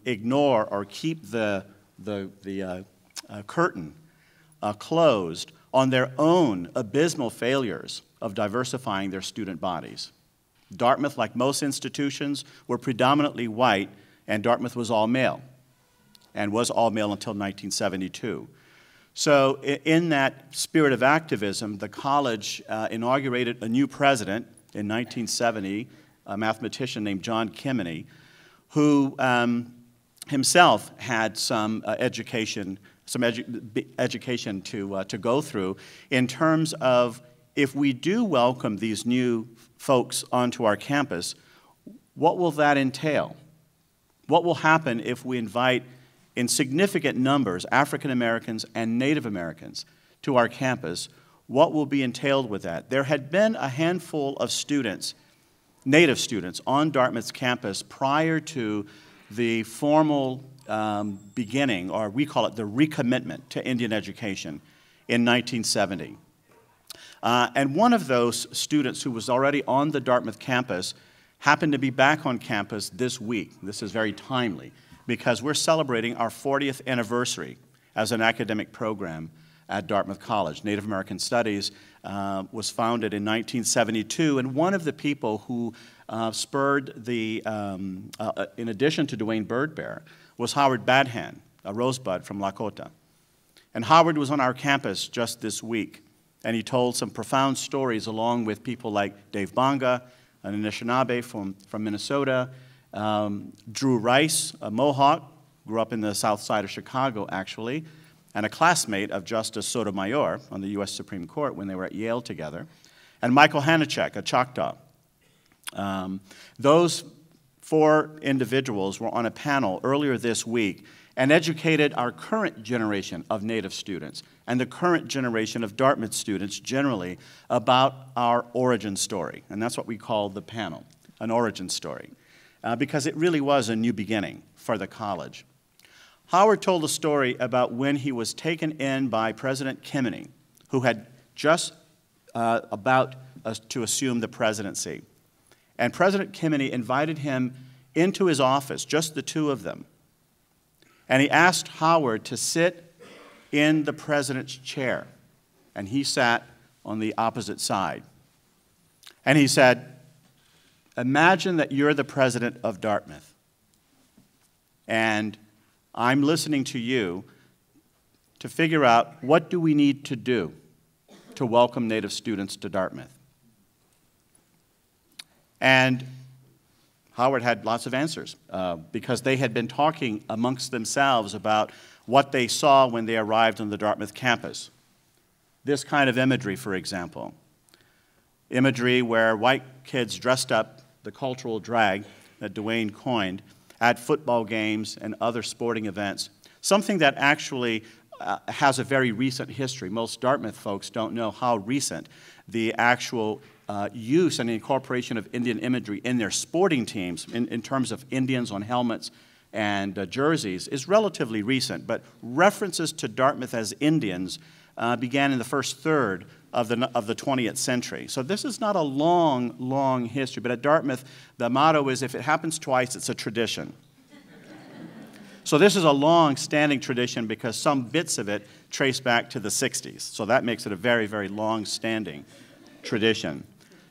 ignore or keep the curtain closed on their own abysmal failures of diversifying their student bodies. Dartmouth, like most institutions, were predominantly white, and Dartmouth was all male, and was all male until 1972. So in that spirit of activism, the college inaugurated a new president in 1970, a mathematician named John Kimeny, who himself had some education to go through in terms of, if we do welcome these new folks onto our campus, what will that entail? What will happen if we invite in significant numbers African Americans and Native Americans to our campus? What will be entailed with that? There had been a handful of students, Native students, on Dartmouth's campus prior to the formal beginning, or we call it the recommitment to Indian education in 1970. And one of those students who was already on the Dartmouth campus happened to be back on campus this week. This is very timely because we're celebrating our 40th anniversary as an academic program at Dartmouth College. Native American Studies was founded in 1972, and one of the people who spurred the, in addition to Dwayne Birdbear, was Howard Badhan, a rosebud from Lakota. And Howard was on our campus just this week, and he told some profound stories along with people like Dave Bonga, an Anishinaabe from Minnesota, Drew Rice, a Mohawk, grew up in the south side of Chicago, actually, and a classmate of Justice Sotomayor on the U.S. Supreme Court when they were at Yale together, and Michael Hanachek, a Choctaw. Those 4 individuals were on a panel earlier this week and educated our current generation of Native students and the current generation of Dartmouth students generally about our origin story. And that's what we call the panel, an origin story, because it really was a new beginning for the college. Howard told a story about when he was taken in by President Kimeny, who had just about to assume the presidency. And President Kimeny invited him into his office, just the 2 of them. And he asked Howard to sit in the president's chair. And he sat on the opposite side. And he said, imagine that you're the president of Dartmouth. And I'm listening to you to figure out what do we need to do to welcome Native students to Dartmouth. And Howard had lots of answers because they had been talking amongst themselves about what they saw when they arrived on the Dartmouth campus. This kind of imagery, for example. Imagery where white kids dressed up, the cultural drag that Dwayne coined, at football games and other sporting events, something that actually has a very recent history. Most Dartmouth folks don't know how recent the actual use and incorporation of Indian imagery in their sporting teams, in terms of Indians on helmets and jerseys, is relatively recent. But references to Dartmouth as Indians began in the first third of the 20th century. So this is not a long, long history. But at Dartmouth, the motto is, if it happens twice, it's a tradition. So this is a long-standing tradition because some bits of it trace back to the 60s. So that makes it a very, very long-standing tradition.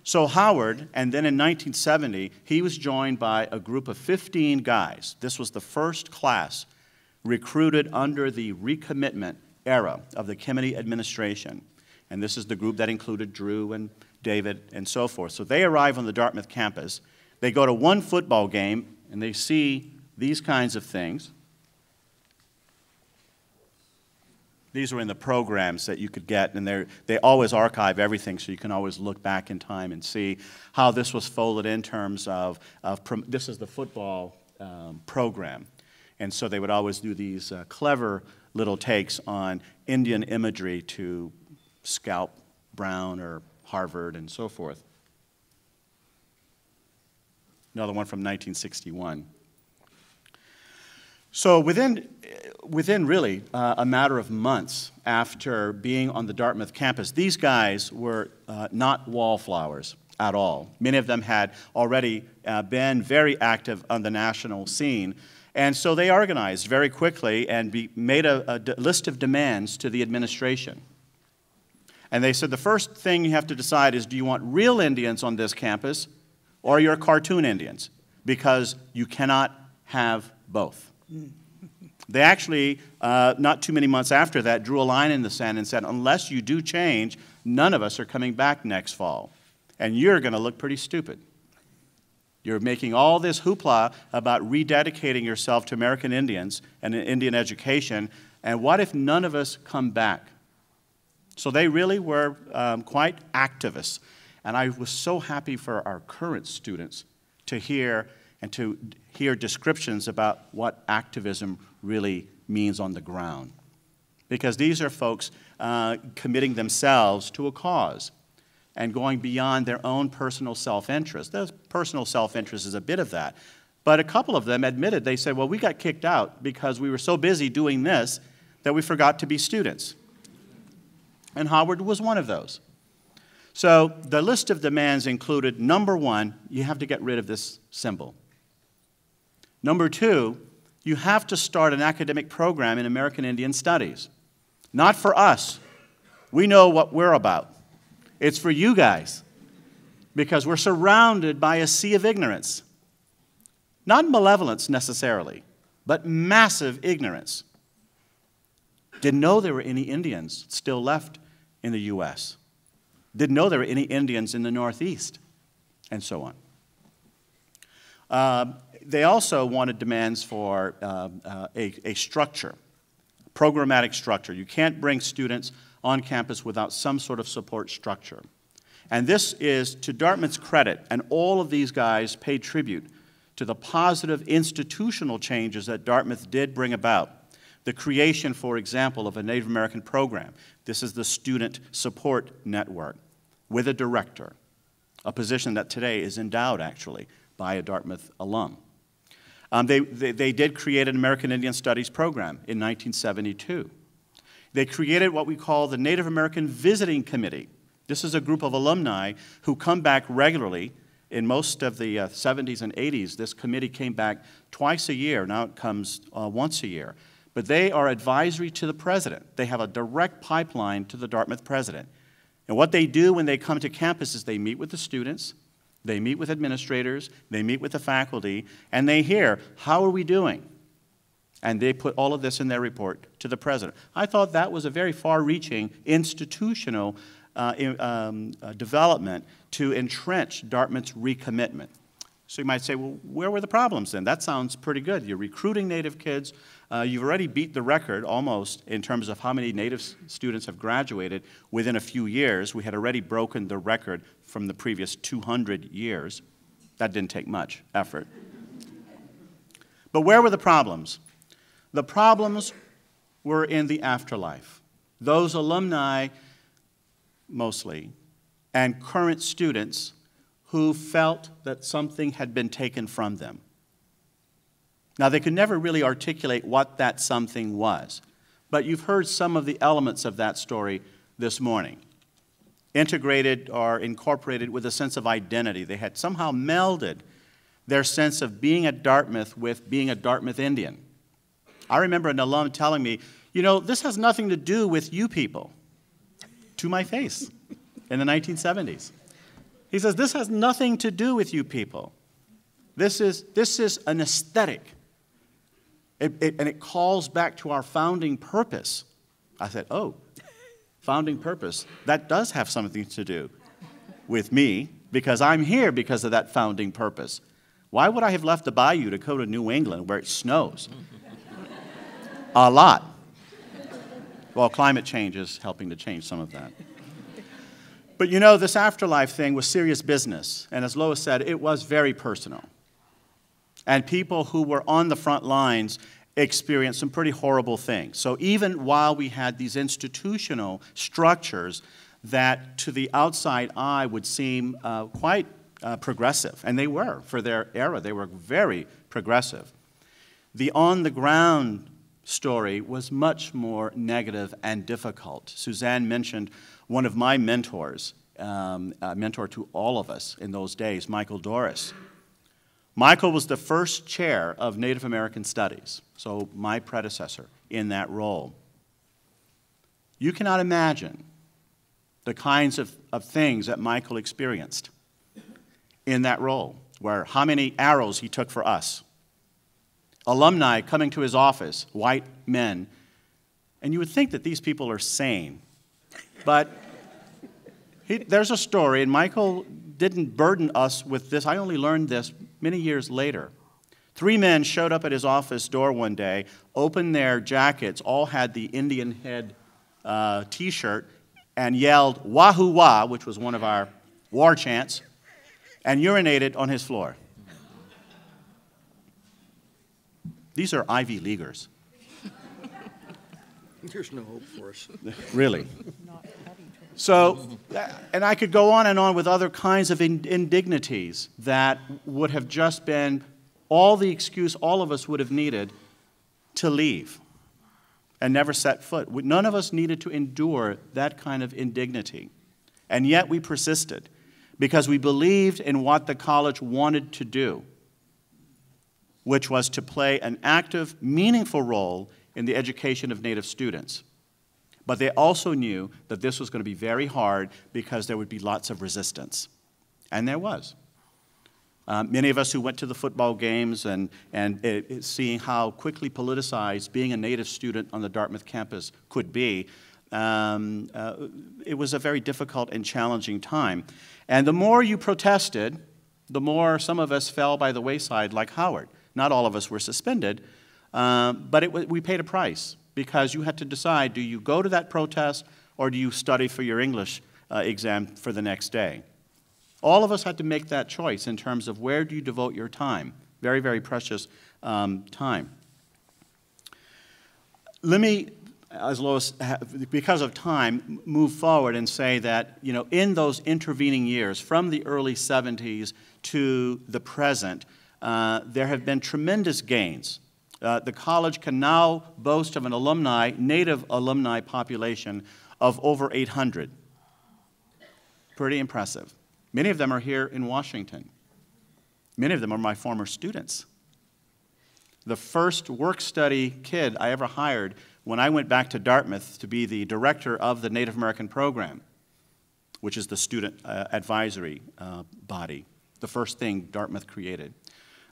So Howard, and then in 1970, he was joined by a group of 15 guys. This was the first class recruited under the recommitment era of the Kimeny administration. And this is the group that included Drew and David and so forth. So they arrive on the Dartmouth campus. They go to one football game, and they see these kinds of things. These were in the programs that you could get, and they always archive everything, so you can always look back in time and see how this was folded in terms of this is the football program. And so they would always do these clever little takes on Indian imagery to scalp Brown or Harvard and so forth. Another one from 1961. So within really a matter of months after being on the Dartmouth campus, these guys were not wallflowers at all. Many of them had already been very active on the national scene. And so they organized very quickly and made a list of demands to the administration. And they said, the first thing you have to decide is, do you want real Indians on this campus or your cartoon Indians? Because you cannot have both. They actually, not too many months after that, drew a line in the sand and said, unless you do change, none of us are coming back next fall. And you're going to look pretty stupid. You're making all this hoopla about rededicating yourself to American Indians and Indian education, and what if none of us come back? So they really were quite activists. And I was so happy for our current students to hear descriptions about what activism really means on the ground. Because these are folks committing themselves to a cause and going beyond their own personal self-interest. Their personal self-interest is a bit of that. But a couple of them admitted, they said, well, we got kicked out because we were so busy doing this that we forgot to be students. And Howard was one of those. So the list of demands included, number one, you have to get rid of this symbol. Number two, you have to start an academic program in American Indian Studies. Not for us. We know what we're about. It's for you guys, because we're surrounded by a sea of ignorance. Not malevolence necessarily, but massive ignorance. Didn't know there were any Indians still left in the U.S. Didn't know there were any Indians in the Northeast, and so on. They also wanted demands for a structure, programmatic structure. You can't bring students on campus without some sort of support structure. And this is, to Dartmouth's credit, and all of these guys paid tribute to the positive institutional changes that Dartmouth did bring about. The creation, for example, of a Native American program. This is the Student Support Network with a director, a position that today is endowed, actually, by a Dartmouth alum. They did create an American Indian Studies program in 1972. They created what we call the Native American Visiting Committee. This is a group of alumni who come back regularly. In most of the 70s and 80s, this committee came back twice a year. Now it comes once a year. But they are advisory to the president. They have a direct pipeline to the Dartmouth president. And what they do when they come to campus is they meet with the students, they meet with administrators, they meet with the faculty, and they hear, how are we doing? And they put all of this in their report to the president. I thought that was a very far-reaching institutional development to entrench Dartmouth's recommitment. So you might say, well, where were the problems then? That sounds pretty good. You're recruiting Native kids. You've already beat the record almost in terms of how many Native students have graduated within a few years. We had already broken the record from the previous 200 years. That didn't take much effort. But where were the problems? The problems were in the afterlife. Those alumni, mostly, and current students who felt that something had been taken from them. Now, they could never really articulate what that something was, but you've heard some of the elements of that story this morning. Integrated or incorporated with a sense of identity. They had somehow melded their sense of being at Dartmouth with being a Dartmouth Indian. I remember an alum telling me, you know, this has nothing to do with you people, to my face, in the 1970s. He says, this has nothing to do with you people. This is an aesthetic. And it calls back to our founding purpose. I said, oh, founding purpose, that does have something to do with me, because I'm here because of that founding purpose. Why would I have left the bayou to go to New England where it snows? A lot. Well, climate change is helping to change some of that. But you know, this afterlife thing was serious business. And as Lois said, it was very personal. And people who were on the front lines experienced some pretty horrible things. So even while we had these institutional structures that to the outside eye would seem quite progressive, and they were for their era, they were very progressive, the on-the-ground story was much more negative and difficult. Suzan mentioned one of my mentors, a mentor to all of us in those days, Michael Doris. Michael was the first chair of Native American Studies, so my predecessor in that role. You cannot imagine the kinds of things that Michael experienced in that role, where how many arrows he took for us. Alumni coming to his office, white men, and you would think that these people are sane. But there's a story, and Michael didn't burden us with this. I only learned this many years later. 3 men showed up at his office door one day, opened their jackets, all had the Indian head T-shirt, and yelled, "Wahoo wah," which was one of our war chants, and urinated on his floor. These are Ivy Leaguers. There's no hope for us. Really. So, and I could go on and on with other kinds of indignities that would have just been all the excuse all of us would have needed to leave and never set foot. None of us needed to endure that kind of indignity. And yet we persisted because we believed in what the college wanted to do, which was to play an active, meaningful role in the education of Native students. But they also knew that this was going to be very hard because there would be lots of resistance. And there was. Many of us who went to the football games and seeing how quickly politicized being a Native student on the Dartmouth campus could be, it was a very difficult and challenging time. And the more you protested, the more some of us fell by the wayside, like Howard. Not all of us were suspended, but we paid a price because you had to decide, do you go to that protest or do you study for your English exam for the next day? All of us had to make that choice in terms of where do you devote your time. Very, very precious time. Let me, as Lois, because of time, move forward and say that, you know, in those intervening years, from the early 70s to the present, there have been tremendous gains. The college can now boast of an alumni, Native alumni population of over 800. Pretty impressive. Many of them are here in Washington. Many of them are my former students. The first work-study kid I ever hired when I went back to Dartmouth to be the director of the Native American program, which is the student advisory body, the first thing Dartmouth created.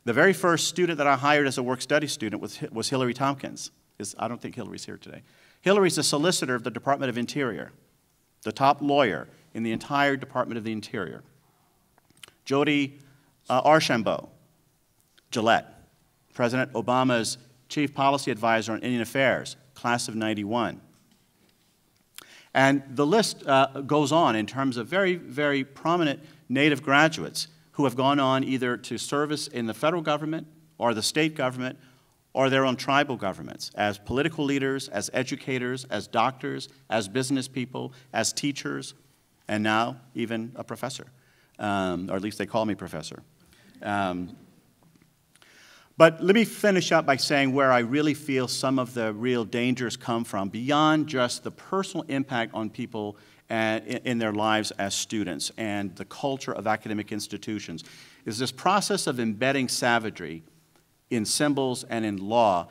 The very first student that I hired as a work-study student was Hillary Tompkins. I don't think Hillary's here today. Hillary's the solicitor of the Department of Interior, the top lawyer in the entire Department of the Interior. Jody Archambault, Gillette, President Obama's chief policy advisor on Indian affairs, class of '91. And the list goes on in terms of very, very prominent Native graduates who have gone on either to service in the federal government or the state government or their own tribal governments as political leaders, as educators, as doctors, as business people, as teachers, and now even a professor, or at least they call me professor. But let me finish up by saying where I really feel some of the real dangers come from, beyond just the personal impact on people in their lives as students and the culture of academic institutions, is this process of embedding savagery in symbols and in law.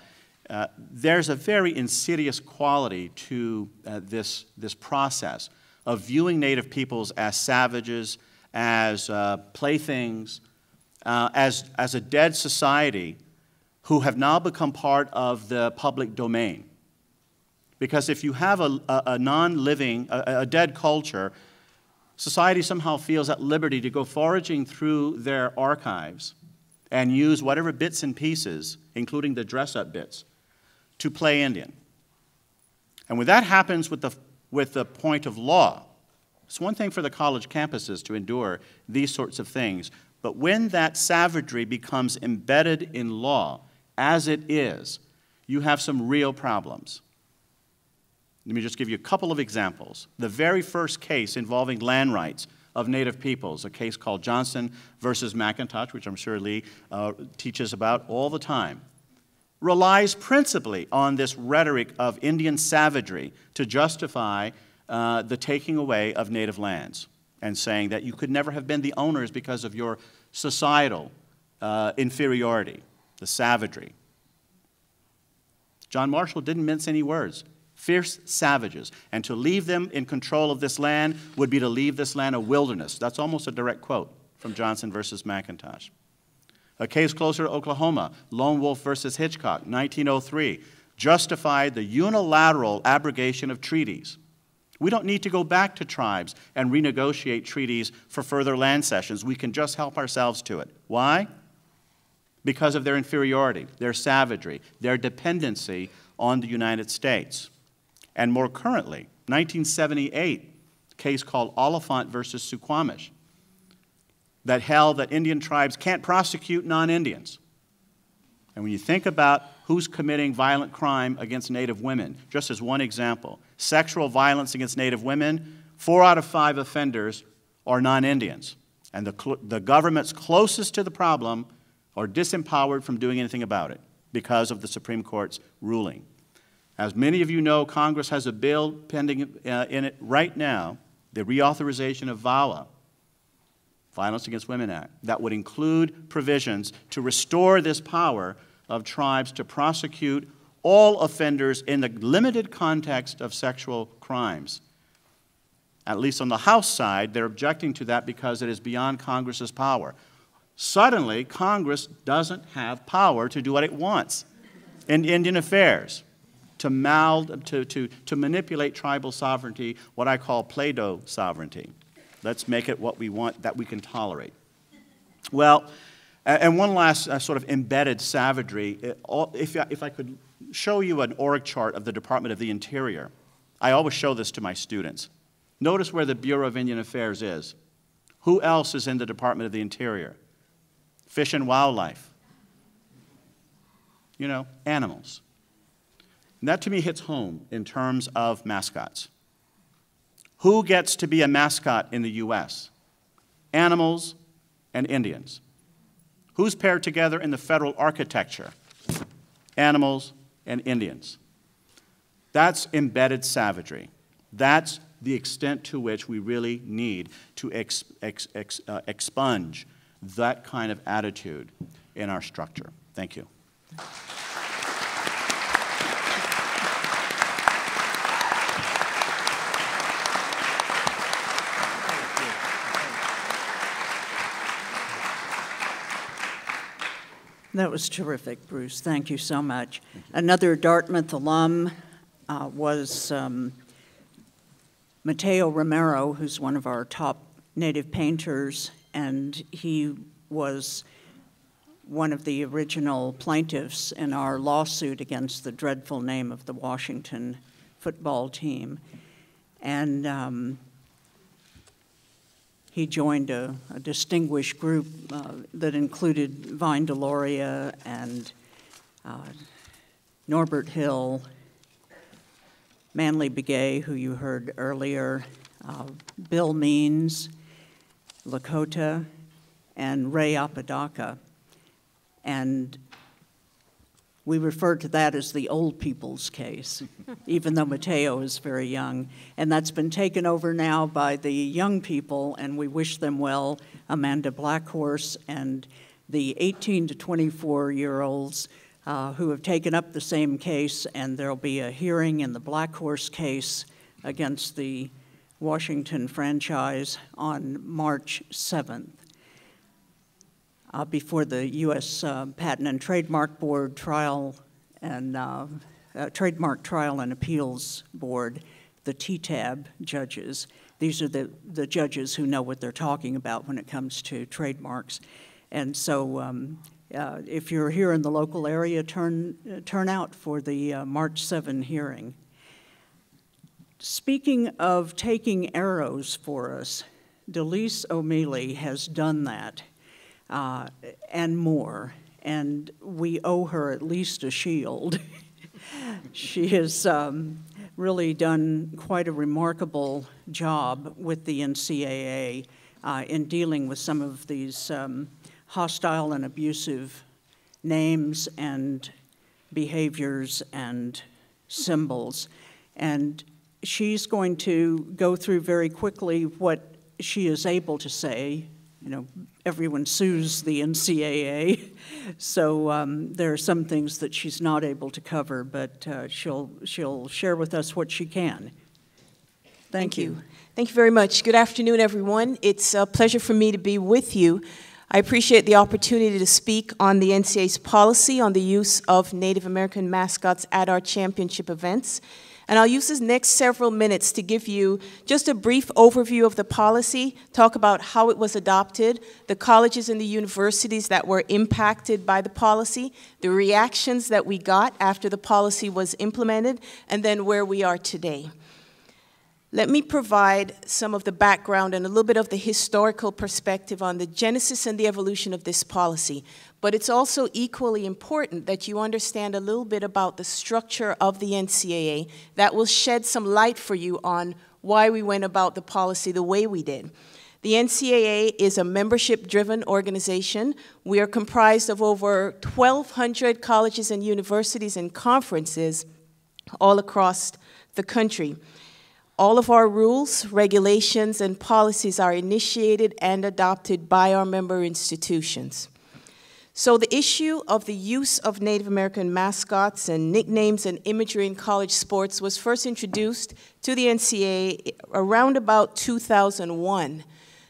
There's a very insidious quality to this process of viewing Native peoples as savages, as playthings, as a dead society who have now become part of the public domain. Because if you have a non-living, a dead culture, society somehow feels at liberty to go foraging through their archives and use whatever bits and pieces, including the dress-up bits, to play Indian. And when that happens with the point of law, it's one thing for the college campuses to endure these sorts of things, but when that savagery becomes embedded in law, as it is, you have some real problems. Let me just give you a couple of examples. The very first case involving land rights of Native peoples, a case called Johnson versus McIntosh, which I'm sure Lee teaches about all the time, relies principally on this rhetoric of Indian savagery to justify the taking away of Native lands, and saying that you could never have been the owners because of your societal inferiority, the savagery. John Marshall didn't mince any words. Fierce savages, and to leave them in control of this land would be to leave this land a wilderness. That's almost a direct quote from Johnson versus McIntosh. A case closer to Oklahoma, Lone Wolf versus Hitchcock, 1903, justified the unilateral abrogation of treaties. We don't need to go back to tribes and renegotiate treaties for further land cessions. We can just help ourselves to it. Why? Because of their inferiority, their savagery, their dependency on the United States. And more currently, 1978, a case called Oliphant versus Suquamish, that held that Indian tribes can't prosecute non-Indians. And when you think about who's committing violent crime against Native women, just as one example, sexual violence against Native women, 4 out of 5 offenders are non-Indians. And the governments closest to the problem are disempowered from doing anything about it because of the Supreme Court's ruling. As many of you know, Congress has a bill pending in it right now the reauthorization of VAWA, Violence Against Women Act, that would include provisions to restore this power of tribes to prosecute all offenders in the limited context of sexual crimes. At least on the House side, they're objecting to that because it is beyond Congress's power. Suddenly, Congress doesn't have power to do what it wants in Indian affairs, to manipulate tribal sovereignty, what I call Play-Doh sovereignty. Let's make it what we want, that we can tolerate. Well, and one last sort of embedded savagery. If I could show you an org chart of the Department of the Interior, I always show this to my students. Notice where the Bureau of Indian Affairs is. Who else is in the Department of the Interior? Fish and Wildlife. You know, animals. And that to me hits home in terms of mascots. Who gets to be a mascot in the U.S.? Animals and Indians. Who's paired together in the federal architecture? Animals and Indians. That's embedded savagery. That's the extent to which we really need to expunge that kind of attitude in our structure. Thank you. That was terrific, Bruce. Thank you so much. Another Dartmouth alum was Mateo Romero, who's one of our top native painters, and he was one of the original plaintiffs in our lawsuit against the dreadful name of the Washington football team. And he joined a distinguished group that included Vine Deloria and Norbert Hill, Manly Begay, who you heard earlier, Bill Means, Lakota, and Ray Apodaca. And we refer to that as the old people's case, even though Mateo is very young. And that's been taken over now by the young people, and we wish them well, Amanda Blackhorse and the 18 to 24-year-olds who have taken up the same case, and there'll be a hearing in the Blackhorse case against the Washington franchise on March 7th. Before the U.S. Patent and Trademark Board Trial and Trademark Trial and Appeals Board, the TTAB judges. These are the judges who know what they're talking about when it comes to trademarks. And so if you're here in the local area, turn out for the March 7 hearing. Speaking of taking arrows for us, Delise O'Mealy has done that. And more, and we owe her at least a shield. She has really done quite a remarkable job with the NCAA in dealing with some of these hostile and abusive names and behaviors and symbols. And she's going to go through very quickly what she is able to say. You know, everyone sues the NCAA, so there are some things that she's not able to cover, but she'll share with us what she can. Thank you. Thank you very much. Good afternoon, everyone. It's a pleasure for me to be with you. I appreciate the opportunity to speak on the NCAA's policy on the use of Native American mascots at our championship events. And I'll use this next several minutes to give you just a brief overview of the policy, talk about how it was adopted, the colleges and the universities that were impacted by the policy, the reactions that we got after the policy was implemented, and then where we are today. Let me provide some of the background and a little bit of the historical perspective on the genesis and the evolution of this policy. But it's also equally important that you understand a little bit about the structure of the NCAA. That will shed some light for you on why we went about the policy the way we did. The NCAA is a membership-driven organization. We are comprised of over 1,200 colleges and universities and conferences all across the country. All of our rules, regulations, and policies are initiated and adopted by our member institutions. So the issue of the use of Native American mascots and nicknames and imagery in college sports was first introduced to the NCAA around about 2001.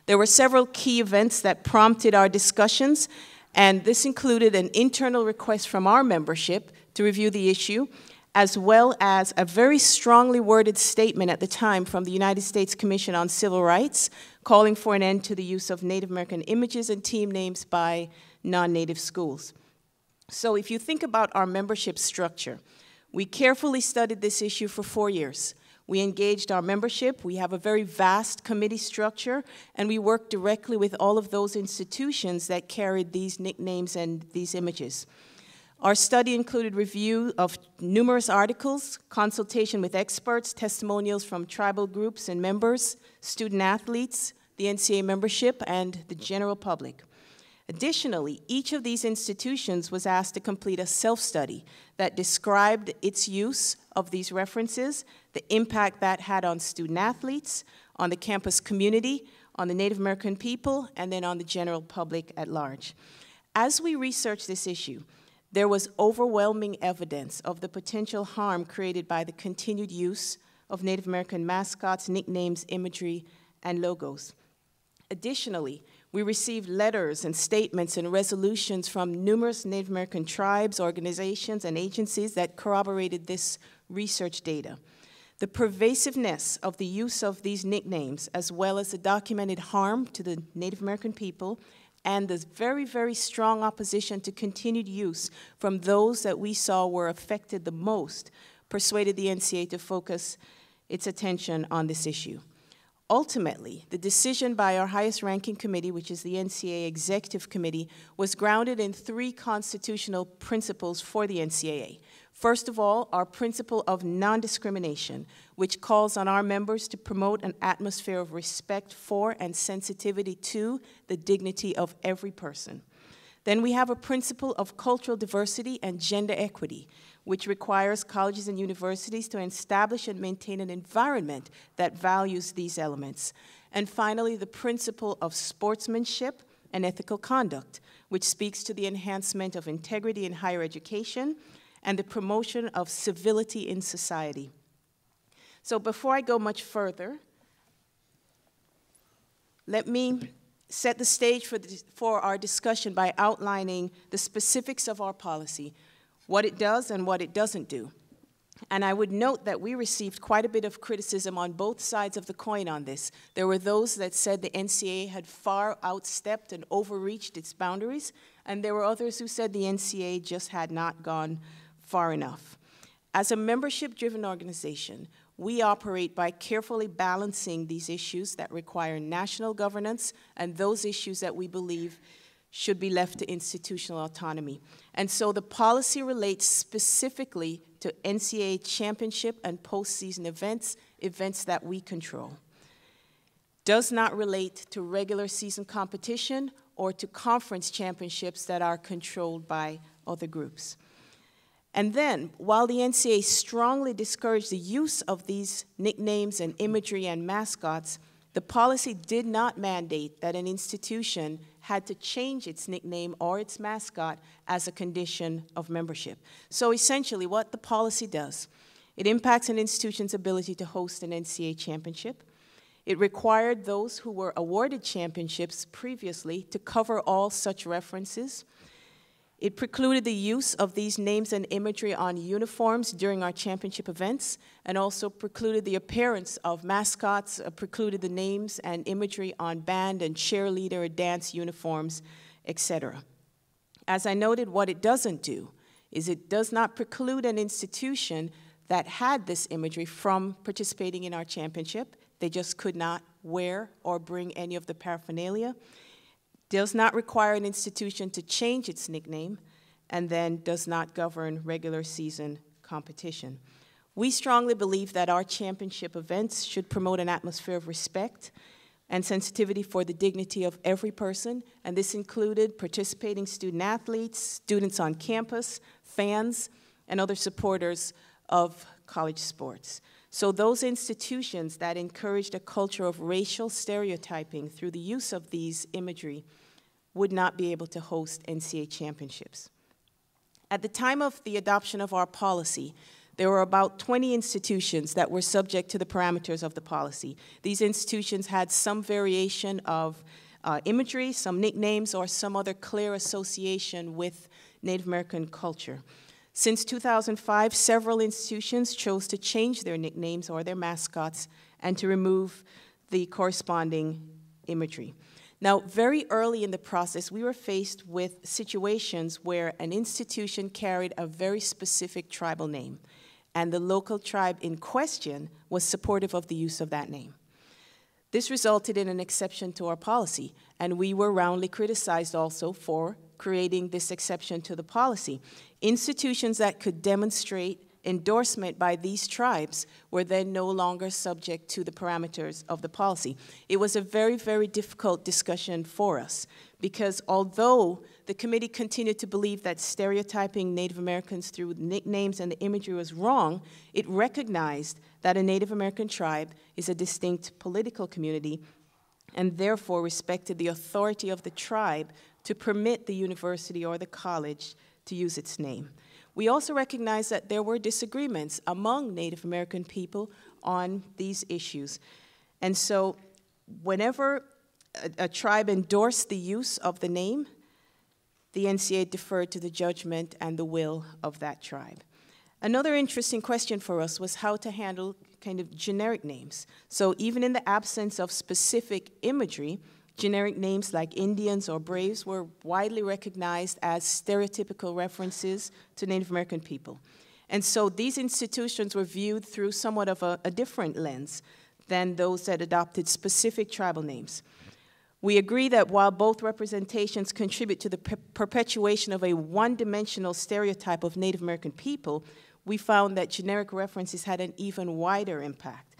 There were several key events that prompted our discussions, and this included an internal request from our membership to review the issue, as well as a very strongly worded statement at the time from the United States Commission on Civil Rights calling for an end to the use of Native American images and team names by non-Native schools. So if you think about our membership structure, we carefully studied this issue for 4 years. We engaged our membership, we have a very vast committee structure, and we worked directly with all of those institutions that carried these nicknames and these images. Our study included review of numerous articles, consultation with experts, testimonials from tribal groups and members, student athletes, the NCAA membership, and the general public. Additionally, each of these institutions was asked to complete a self-study that described its use of these references, the impact that had on student athletes, on the campus community, on the Native American people, and then on the general public at large. As we researched this issue, there was overwhelming evidence of the potential harm created by the continued use of Native American mascots, nicknames, imagery, and logos. Additionally, we received letters and statements and resolutions from numerous Native American tribes, organizations, and agencies that corroborated this research data. The pervasiveness of the use of these nicknames, as well as the documented harm to the Native American people, and the very, very strong opposition to continued use from those that we saw were affected the most, persuaded the NCAA to focus its attention on this issue. Ultimately, the decision by our highest ranking committee, which is the NCAA Executive Committee, was grounded in 3 constitutional principles for the NCAA. First of all, our principle of non-discrimination, which calls on our members to promote an atmosphere of respect for and sensitivity to the dignity of every person. Then we have a principle of cultural diversity and gender equity, which requires colleges and universities to establish and maintain an environment that values these elements. And finally, the principle of sportsmanship and ethical conduct, which speaks to the enhancement of integrity in higher education and the promotion of civility in society. So before I go much further, let me set the stage for our discussion by outlining the specifics of our policy, what it does and what it doesn't do. And I would note that we received quite a bit of criticism on both sides of the coin on this. There were those that said the NCAA had far outstepped and overreached its boundaries, and there were others who said the NCAA just had not gone far enough. As a membership-driven organization, we operate by carefully balancing these issues that require national governance and those issues that we believe should be left to institutional autonomy. And so the policy relates specifically to NCAA championship and postseason events, events that we control. Does not relate to regular season competition or to conference championships that are controlled by other groups. And then, while the NCAA strongly discouraged the use of these nicknames and imagery and mascots, the policy did not mandate that an institution had to change its nickname or its mascot as a condition of membership. So essentially, what the policy does, it impacts an institution's ability to host an NCAA championship. It required those who were awarded championships previously to cover all such references. It precluded the use of these names and imagery on uniforms during our championship events, and also precluded the appearance of mascots, precluded the names and imagery on band and cheerleader or dance uniforms, etc. As I noted, what it doesn't do is it does not preclude an institution that had this imagery from participating in our championship. They just could not wear or bring any of the paraphernalia. Does not require an institution to change its nickname, and then does not govern regular season competition. We strongly believe that our championship events should promote an atmosphere of respect and sensitivity for the dignity of every person, and this included participating student athletes, students on campus, fans, and other supporters of college sports. So those institutions that encouraged a culture of racial stereotyping through the use of these imagery would not be able to host NCAA championships. At the time of the adoption of our policy, there were about 20 institutions that were subject to the parameters of the policy. These institutions had some variation of imagery, some nicknames, or some other clear association with Native American culture. Since 2005, several institutions chose to change their nicknames or their mascots and to remove the corresponding imagery. Now, very early in the process, we were faced with situations where an institution carried a very specific tribal name, and the local tribe in question was supportive of the use of that name. This resulted in an exception to our policy, and we were roundly criticized also for creating this exception to the policy. Institutions that could demonstrate endorsement by these tribes were then no longer subject to the parameters of the policy. It was a very, very difficult discussion for us because although the committee continued to believe that stereotyping Native Americans through nicknames and the imagery was wrong, it recognized that a Native American tribe is a distinct political community and therefore respected the authority of the tribe to permit the university or the college to use its name. We also recognize that there were disagreements among Native American people on these issues. And so whenever a tribe endorsed the use of the name, the NCAA deferred to the judgment and the will of that tribe. Another interesting question for us was how to handle kind of generic names. So even in the absence of specific imagery, generic names like Indians or Braves were widely recognized as stereotypical references to Native American people. And so these institutions were viewed through somewhat of a different lens than those that adopted specific tribal names. We agree that while both representations contribute to the perpetuation of a one-dimensional stereotype of Native American people, we found that generic references had an even wider impact.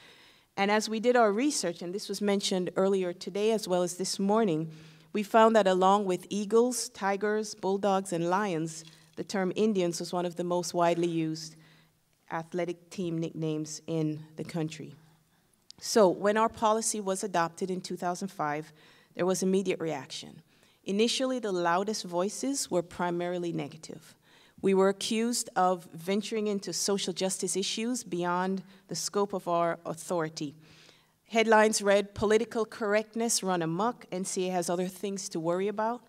And as we did our research, and this was mentioned earlier today as well as this morning, we found that along with eagles, tigers, bulldogs, and lions, the term Indians was one of the most widely used athletic team nicknames in the country. So when our policy was adopted in 2005, there was immediate reaction. Initially, the loudest voices were primarily negative. We were accused of venturing into social justice issues beyond the scope of our authority. Headlines read, "Political correctness run amok, NCAA has other things to worry about.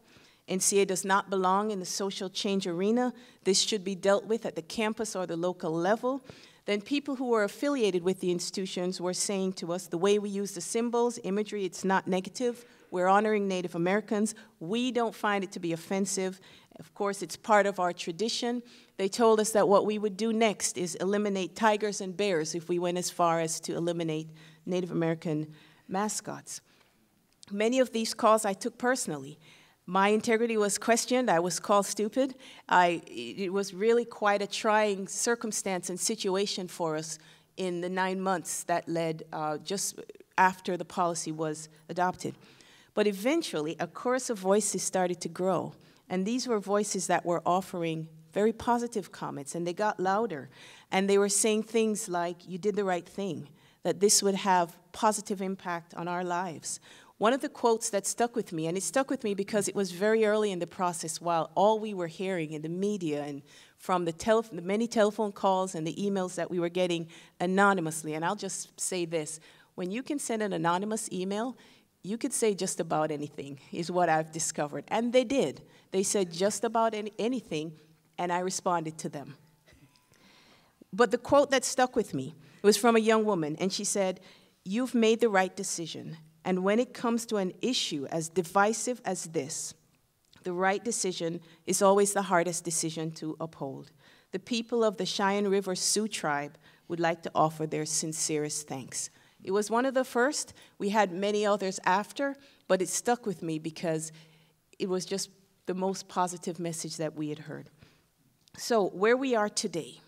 NCAA does not belong in the social change arena. This should be dealt with at the campus or the local level." Then people who were affiliated with the institutions were saying to us, the way we use the symbols, imagery, it's not negative. We're honoring Native Americans. We don't find it to be offensive. Of course, it's part of our tradition. They told us that what we would do next is eliminate tigers and bears if we went as far as to eliminate Native American mascots. Many of these calls I took personally. My integrity was questioned. I was called stupid. It was really quite a trying circumstance and situation for us in the 9 months that led just after the policy was adopted. But eventually, a chorus of voices started to grow. And these were voices that were offering very positive comments, and they got louder. And they were saying things like, "You did the right thing," that this would have positive impact on our lives. One of the quotes that stuck with me, and it stuck with me because it was very early in the process, while all we were hearing in the media and from the many telephone calls and the emails that we were getting anonymously. And I'll just say this, when you can send an anonymous email, you could say just about anything, is what I've discovered. And they did. They said just about anything, and I responded to them. But the quote that stuck with me was from a young woman, and she said, "You've made the right decision. And when it comes to an issue as divisive as this, the right decision is always the hardest decision to uphold. The people of the Cheyenne River Sioux tribe would like to offer their sincerest thanks." It was one of the first. We had many others after, but it stuck with me because it was just the most positive message that we had heard. So where we are today.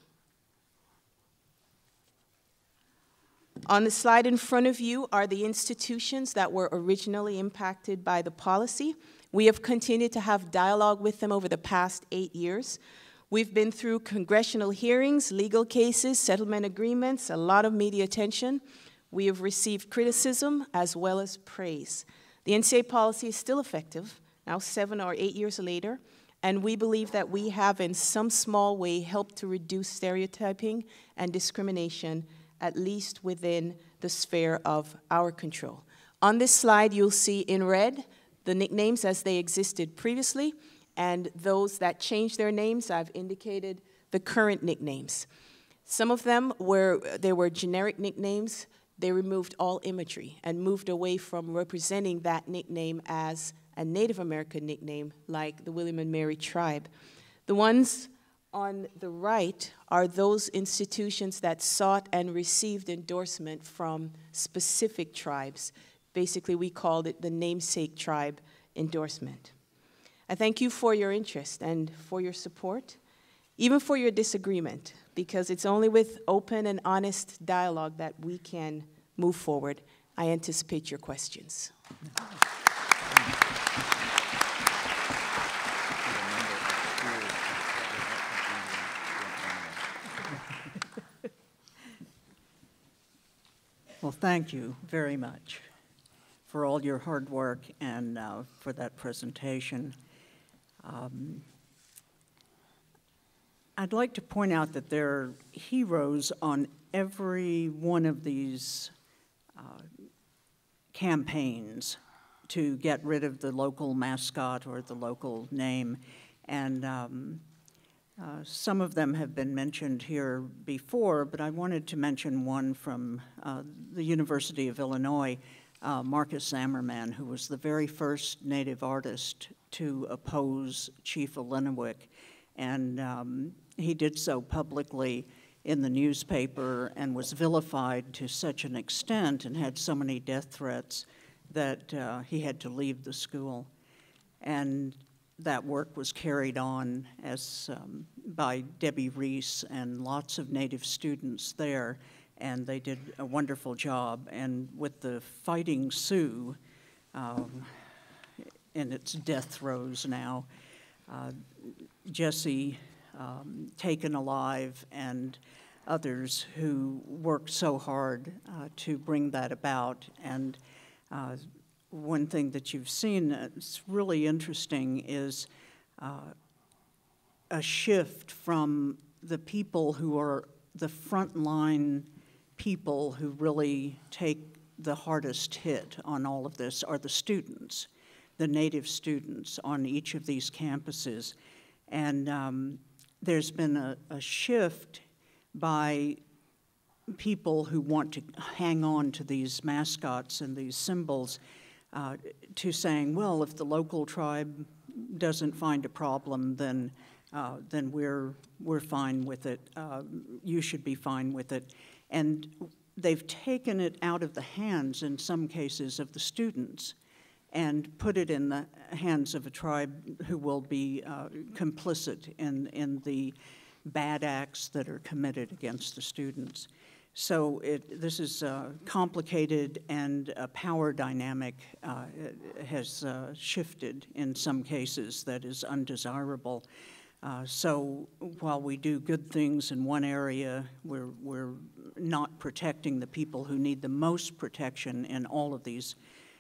On the slide in front of you are the institutions that were originally impacted by the policy. We have continued to have dialogue with them over the past 8 years. We've been through congressional hearings, legal cases, settlement agreements, a lot of media attention. We have received criticism as well as praise. The NCAA policy is still effective, now 7 or 8 years later, and we believe that we have in some small way helped to reduce stereotyping and discrimination, at least within the sphere of our control. On this slide, you'll see in red the nicknames as they existed previously, and those that changed their names, I've indicated the current nicknames. Some of them were generic nicknames. They removed all imagery and moved away from representing that nickname as a Native American nickname like the William and Mary tribe. The ones on the right are those institutions that sought and received endorsement from specific tribes. Basically, we called it the namesake tribe endorsement. I thank you for your interest and for your support, even for your disagreement, because it's only with open and honest dialogue that we can move forward. I anticipate your questions. Well, thank you very much for all your hard work and for that presentation. I'd like to point out that there are heroes on every one of these campaigns to get rid of the local mascot or the local name, and some of them have been mentioned here before, but I wanted to mention one from the University of Illinois, Marcus Zammerman, who was the very first Native artist to oppose Chief Illiniwek, and he did so publicly in the newspaper and was vilified to such an extent and had so many death threats that he had to leave the school. And that work was carried on as by Debbie Reese and lots of Native students there, and they did a wonderful job. And with the Fighting Sioux in its death throes now, Jesse Taken Alive and others who worked so hard to bring that about. And one thing that you've seen that's really interesting is a shift from the people who are the frontline people who really take the hardest hit on all of this are the students, the Native students on each of these campuses. And there's been a shift by people who want to hang on to these mascots and these symbols to saying, well, if the local tribe doesn't find a problem, then we're fine with it. You should be fine with it. And they've taken it out of the hands, in some cases, of the students and put it in the hands of a tribe who will be complicit in the bad acts that are committed against the students. So this is complicated, and a power dynamic has shifted in some cases that is undesirable. So while we do good things in one area, we're not protecting the people who need the most protection in all of these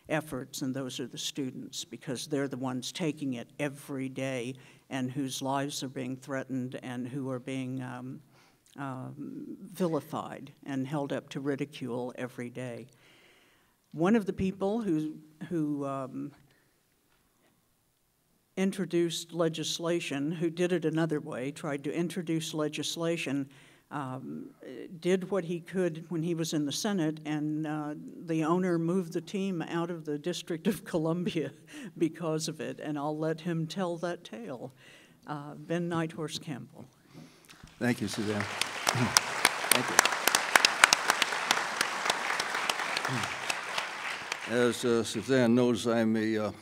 efforts, and those are the students, because they're the ones taking it every day and whose lives are being threatened and who are being vilified and held up to ridicule every day. One of the people who introduced legislation, who did it another way, tried to introduce legislation, did what he could when he was in the Senate, and the owner moved the team out of the District of Columbia because of it, and I'll let him tell that tale. Ben Nighthorse Campbell. Thank you, Suzan. Thank you. As Suzan knows, I'm a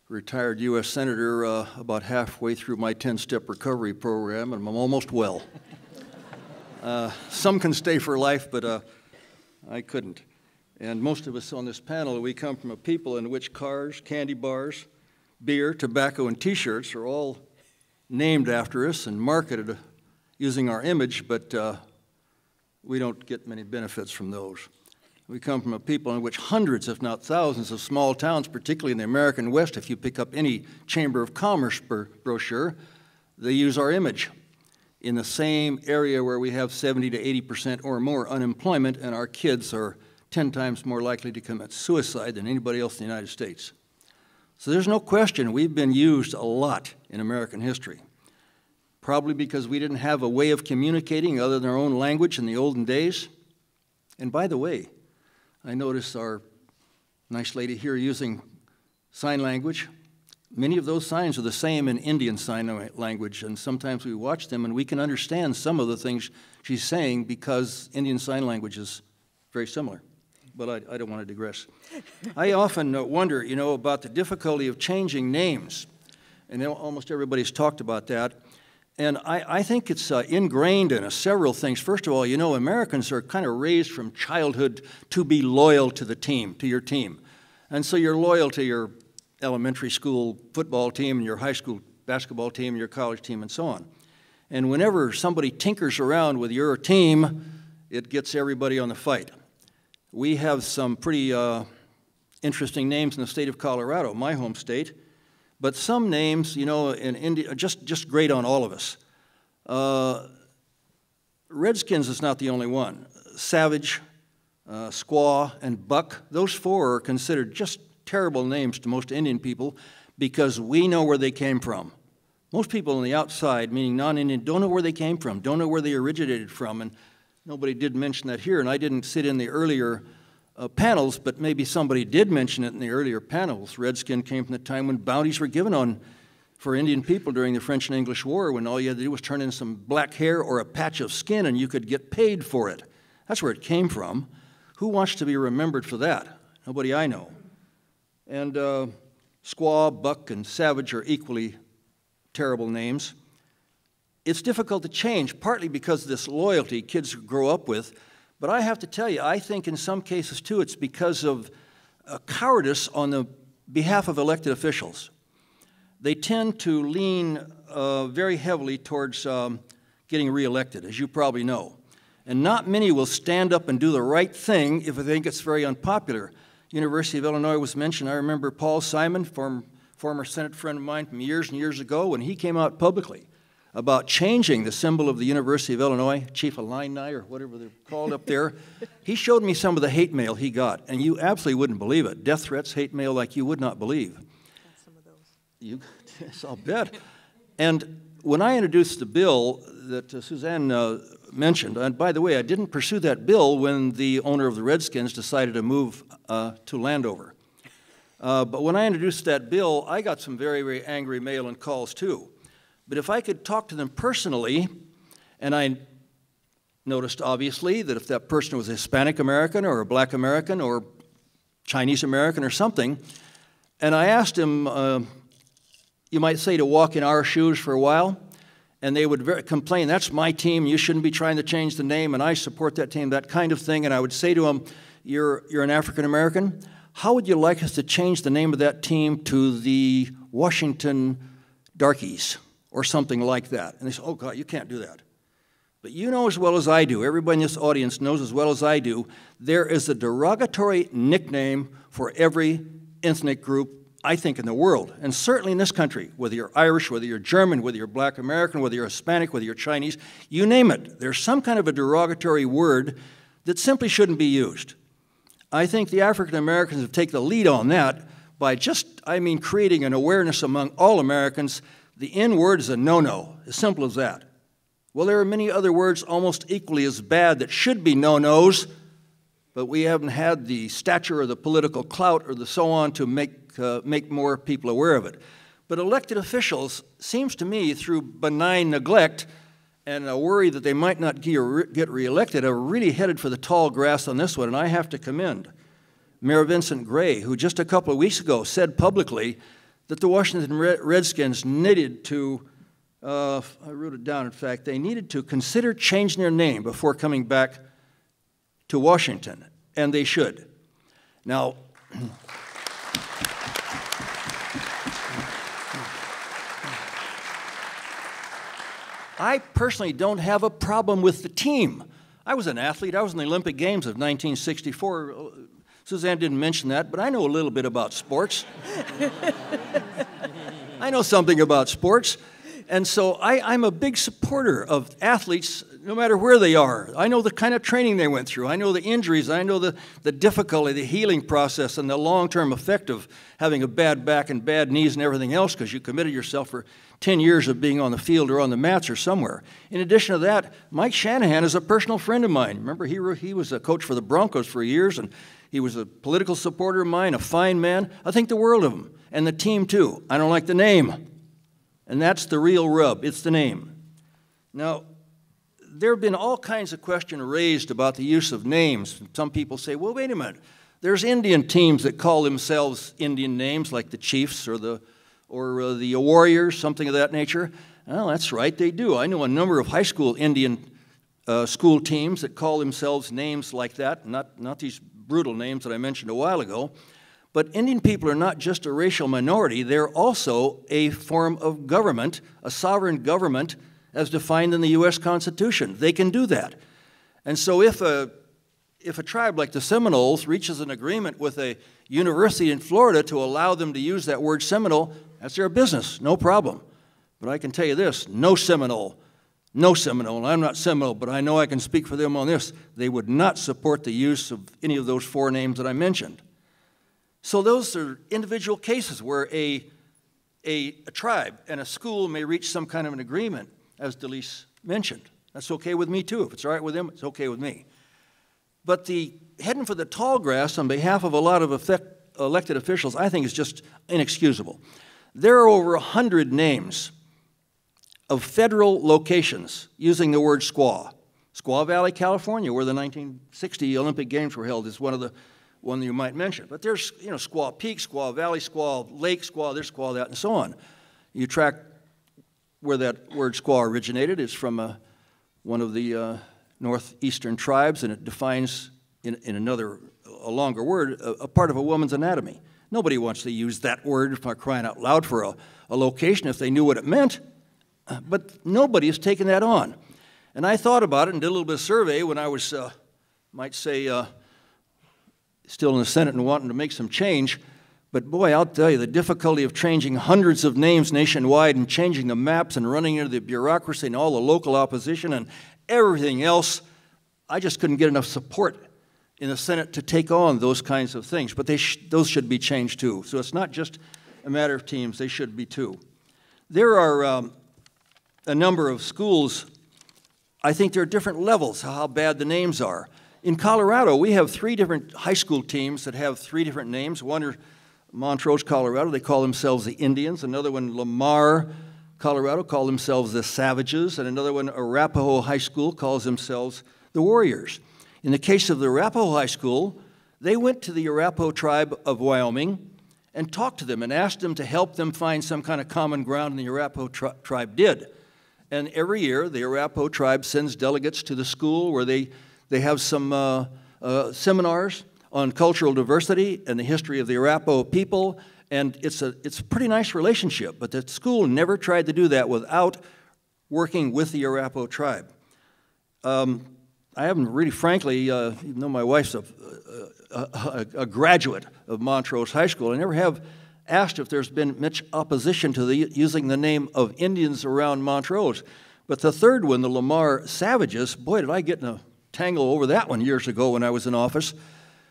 retired U.S. Senator about halfway through my 10-step recovery program, and I'm almost well. Some can stay for life, but I couldn't. And most of us on this panel, we come from a people in which cars, candy bars, beer, tobacco, and T-shirts are all named after us and marketed using our image, but we don't get many benefits from those. We come from a people in which hundreds, if not thousands, of small towns, particularly in the American West, if you pick up any Chamber of Commerce brochure, they use our image in the same area where we have 70 to 80% or more unemployment, and our kids are 10 times more likely to commit suicide than anybody else in the United States. So there's no question we've been used a lot in American history, probably because we didn't have a way of communicating other than our own language in the olden days. And by the way, I noticed our nice lady here using sign language. Many of those signs are the same in Indian Sign Language, and sometimes we watch them and we can understand some of the things she's saying because Indian Sign Language is very similar. But I don't want to digress. I often wonder, you know, about the difficulty of changing names, and almost everybody's talked about that. And I think it's ingrained in us several things. First of all, you know, Americans are kind of raised from childhood to be loyal to the team, to your team. And so you're loyal to your elementary school football team and your high school basketball team and your college team and so on. And whenever somebody tinkers around with your team, it gets everybody on the fight. We have some pretty interesting names in the state of Colorado, my home state. But some names, you know, in India are just great on all of us. Redskins is not the only one. Savage, Squaw, and Buck, those four are considered just terrible names to most Indian people because we know where they came from. Most people on the outside, meaning non-Indian, don't know where they came from, don't know where they originated from, and nobody did mention that here, and I didn't sit in the earlier panels, but maybe somebody did mention it in the earlier panels. Redskin came from the time when bounties were given for Indian people during the French and English War, when all you had to do was turn in some black hair or a patch of skin and you could get paid for it. That's where it came from. Who wants to be remembered for that? Nobody I know. And Squaw, Buck, and Savage are equally terrible names. It's difficult to change, partly because of this loyalty kids grow up with. But I have to tell you, I think in some cases, too, it's because of cowardice on the behalf of elected officials. They tend to lean very heavily towards getting reelected, as you probably know. And not many will stand up and do the right thing if they think it's very unpopular. University of Illinois was mentioned. I remember Paul Simon, former Senate friend of mine from years and years ago, when he came out publicly about changing the symbol of the University of Illinois, Chief Illini or whatever they're called up there. He showed me some of the hate mail he got, and you absolutely wouldn't believe it. Death threats, hate mail like you would not believe. Some of those. Yes, I'll bet. And when I introduced the bill that Suzan mentioned, and by the way, I didn't pursue that bill when the owner of the Redskins decided to move to Landover. But when I introduced that bill, I got some very, very angry mail and calls too. But if I could talk to them personally, and I noticed obviously that if that person was a Hispanic American or a Black American or Chinese American or something, and I asked him, you might say, to walk in our shoes for a while, and they would complain, that's my team, you shouldn't be trying to change the name, and I support that team, that kind of thing. And I would say to him, you're an African American, how would you like us to change the name of that team to the Washington Darkies? Or something like that. And they say, oh, God, you can't do that. But you know as well as I do, everybody in this audience knows as well as I do, there is a derogatory nickname for every ethnic group, I think, in the world, and certainly in this country, whether you're Irish, whether you're German, whether you're Black American, whether you're Hispanic, whether you're Chinese, you name it. There's some kind of a derogatory word that simply shouldn't be used. I think the African Americans have taken the lead on that by creating an awareness among all Americans. The N word is a no-no, as simple as that. Well, there are many other words almost equally as bad that should be no-nos, but we haven't had the stature or the political clout or the so on to make more people aware of it. But elected officials, seems to me, through benign neglect and a worry that they might not get reelected, are really headed for the tall grass on this one, and I have to commend Mayor Vincent Gray, who just a couple of weeks ago said publicly that the Washington Redskins needed to, I wrote it down, in fact, they needed to consider changing their name before coming back to Washington, and they should. Now, I personally don't have a problem with the team. I was an athlete. I was in the Olympic Games of 1964. Suzanne didn't mention that, but I know a little bit about sports. I know something about sports. And so I'm a big supporter of athletes, no matter where they are. I know the kind of training they went through. I know the injuries. I know the difficulty, the healing process, and the long-term effect of having a bad back and bad knees and everything else because you committed yourself for 10 years of being on the field or on the mats or somewhere. In addition to that, Mike Shanahan is a personal friend of mine. Remember, he was a coach for the Broncos for years, and he was a political supporter of mine, a fine man. I think the world of him, and the team too. I don't like the name. And that's the real rub. It's the name. Now, there have been all kinds of questions raised about the use of names. Some people say, well, wait a minute. There's Indian teams that call themselves Indian names, like the Chiefs or the Warriors, something of that nature. Well, that's right, they do. I know a number of high school Indian school teams that call themselves names like that, not these brutal names that I mentioned a while ago. But Indian people are not just a racial minority, they're also a form of government, a sovereign government as defined in the U.S. Constitution. They can do that. And so if a tribe like the Seminoles reaches an agreement with a university in Florida to allow them to use that word Seminole, that's their business, no problem. But I can tell you this, no Seminole, and I'm not Seminole, but I know I can speak for them on this, they would not support the use of any of those four names that I mentioned. So those are individual cases where a tribe and a school may reach some kind of an agreement, as Delise mentioned. That's okay with me too. If it's all right with them, it's okay with me. But the heading for the tall grass on behalf of a lot of elected officials, I think is just inexcusable. There are over 100 names of federal locations using the word squaw. Squaw Valley, California, where the 1960 Olympic Games were held, is one that you might mention. But there's, Squaw Peak, Squaw Valley, Squaw Lake, Squaw this, Squaw that, and so on. You track where that word squaw originated. It's from one of the northeastern tribes, and it defines, in a longer word, a part of a woman's anatomy. Nobody wants to use that word, if I'm crying out loud, for a location if they knew what it meant. But nobody has taken that on. And I thought about it and did a little bit of survey when I was, might say, still in the Senate and wanting to make some change. But boy, I'll tell you, the difficulty of changing hundreds of names nationwide and changing the maps and running into the bureaucracy and all the local opposition and everything else, I just couldn't get enough support in the Senate to take on those kinds of things. But those should be changed too. So it's not just a matter of teams, they should be too. There are a number of schools, I think there are different levels how bad the names are. In Colorado, we have 3 different high school teams that have 3 different names. One are Montrose, Colorado, they call themselves the Indians. Another one, Lamar, Colorado, call themselves the Savages. And another one, Arapahoe High School, calls themselves the Warriors. In the case of the Arapahoe High School, they went to the Arapahoe tribe of Wyoming and talked to them and asked them to help them find some kind of common ground, and the Arapahoe tribe did. And every year, the Arapahoe tribe sends delegates to the school where they have some seminars on cultural diversity and the history of the Arapahoe people, and it's a pretty nice relationship. But the school never tried to do that without working with the Arapahoe tribe. I haven't really, frankly, even though my wife's a graduate of Montrose High School, I never have asked if there's been much opposition to using the name of Indians around Montrose. But the third one, the Lamar Savages, boy, did I get in a tangle over that one years ago when I was in office,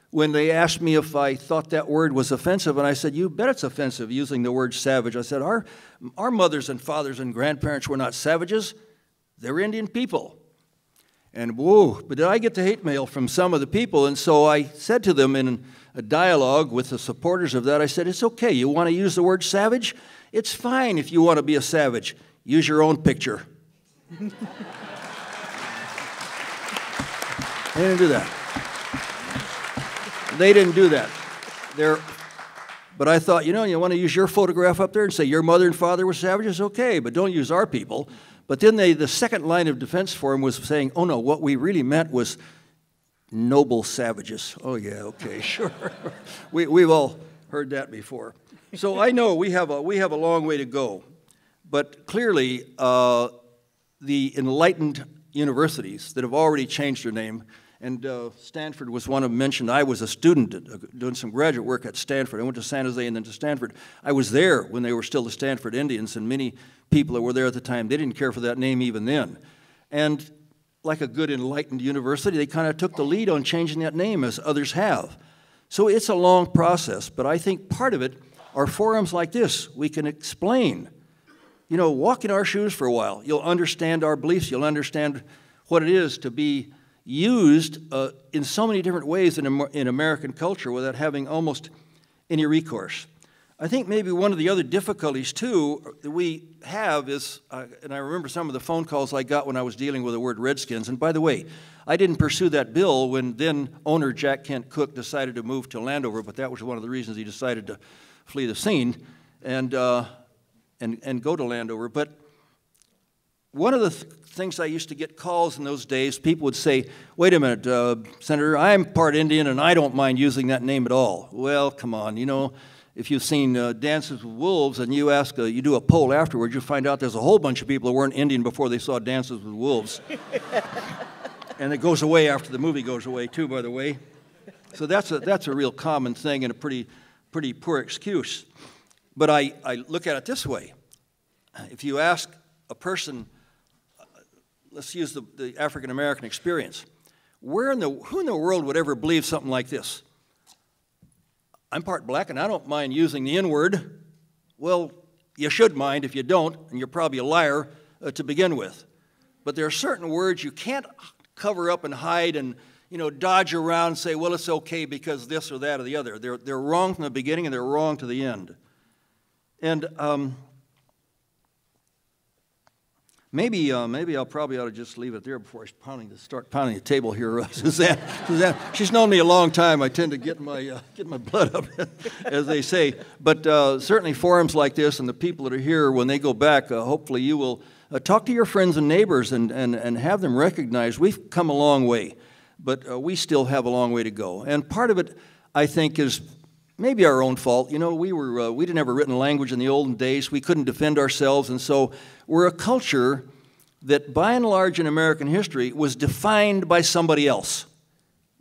when they asked me if I thought that word was offensive, and I said, you bet it's offensive using the word savage. I said, our mothers and fathers and grandparents were not savages, they were Indian people. And whoa, but did I get the hate mail from some of the people, and so I said to them in a dialogue with the supporters of that, I said, it's okay, you want to use the word savage? It's fine if you want to be a savage. Use your own picture. They didn't do that. They didn't do that. But I thought, you want to use your photograph up there and say your mother and father were savages? Okay, but don't use our people. But then the second line of defense for him was saying, oh no, what we really meant was noble savages. Oh yeah, okay, sure. We've all heard that before. So I know we have a long way to go. But clearly, the enlightened universities that have already changed their name, and Stanford was one of them mentioned. I was a student doing some graduate work at Stanford. I went to San Jose and then to Stanford. I was there when they were still the Stanford Indians, and many people that were there at the time, they didn't care for that name even then. And like a good enlightened university, they kind of took the lead on changing that name, as others have. So it's a long process, but I think part of it are forums like this. We can explain. You know, walk in our shoes for a while. You'll understand our beliefs. You'll understand what it is to be used in so many different ways in American culture without having almost any recourse. I think maybe one of the other difficulties, too, that we have is, and I remember some of the phone calls I got when I was dealing with the word Redskins, and by the way, I didn't pursue that bill when then owner Jack Kent Cooke decided to move to Landover, but that was one of the reasons he decided to flee the scene and go to Landover. But one of the things I used to get calls in those days, people would say, wait a minute, Senator, I'm part Indian and I don't mind using that name at all. Well, come on, you know, if you've seen Dances with Wolves and you ask, you do a poll afterwards, you find out there's a whole bunch of people who weren't Indian before they saw Dances with Wolves. And it goes away after the movie goes away too, by the way. So that's a real common thing and a pretty poor excuse. But I look at it this way. If you ask a person, let's use the African-American experience. Who in the world would ever believe something like this? I'm part black and I don't mind using the N-word. Well, you should mind if you don't, and you're probably a liar to begin with. But there are certain words you can't cover up and hide and, you know, dodge around and say, well, it's okay because this or that or the other. They're wrong from the beginning and they're wrong to the end. And maybe I'll probably ought to just leave it there before I start pounding the table here, Suzan. Suzan, she's known me a long time. I tend to get my blood up, as they say. But certainly forums like this and the people that are here, when they go back, hopefully you will talk to your friends and neighbors and have them recognize we've come a long way, but we still have a long way to go. And part of it, I think, is maybe our own fault. You know, we didn't have a written language in the olden days. We couldn't defend ourselves, and so we're a culture that, by and large, in American history, was defined by somebody else.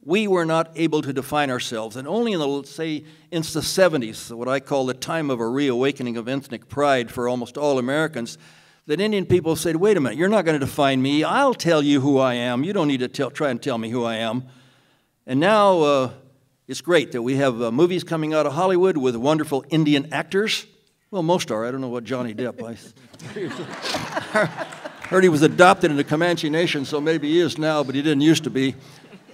We were not able to define ourselves, and only in the 70s, what I call the time of a reawakening of ethnic pride for almost all Americans, that Indian people said, wait a minute, you're not going to define me. I'll tell you who I am. You don't need to try and tell me who I am. And now it's great that we have movies coming out of Hollywood with wonderful Indian actors. Well, most are. I don't know what Johnny Depp. I heard he was adopted into Comanche Nation, so maybe he is now, but he didn't used to be.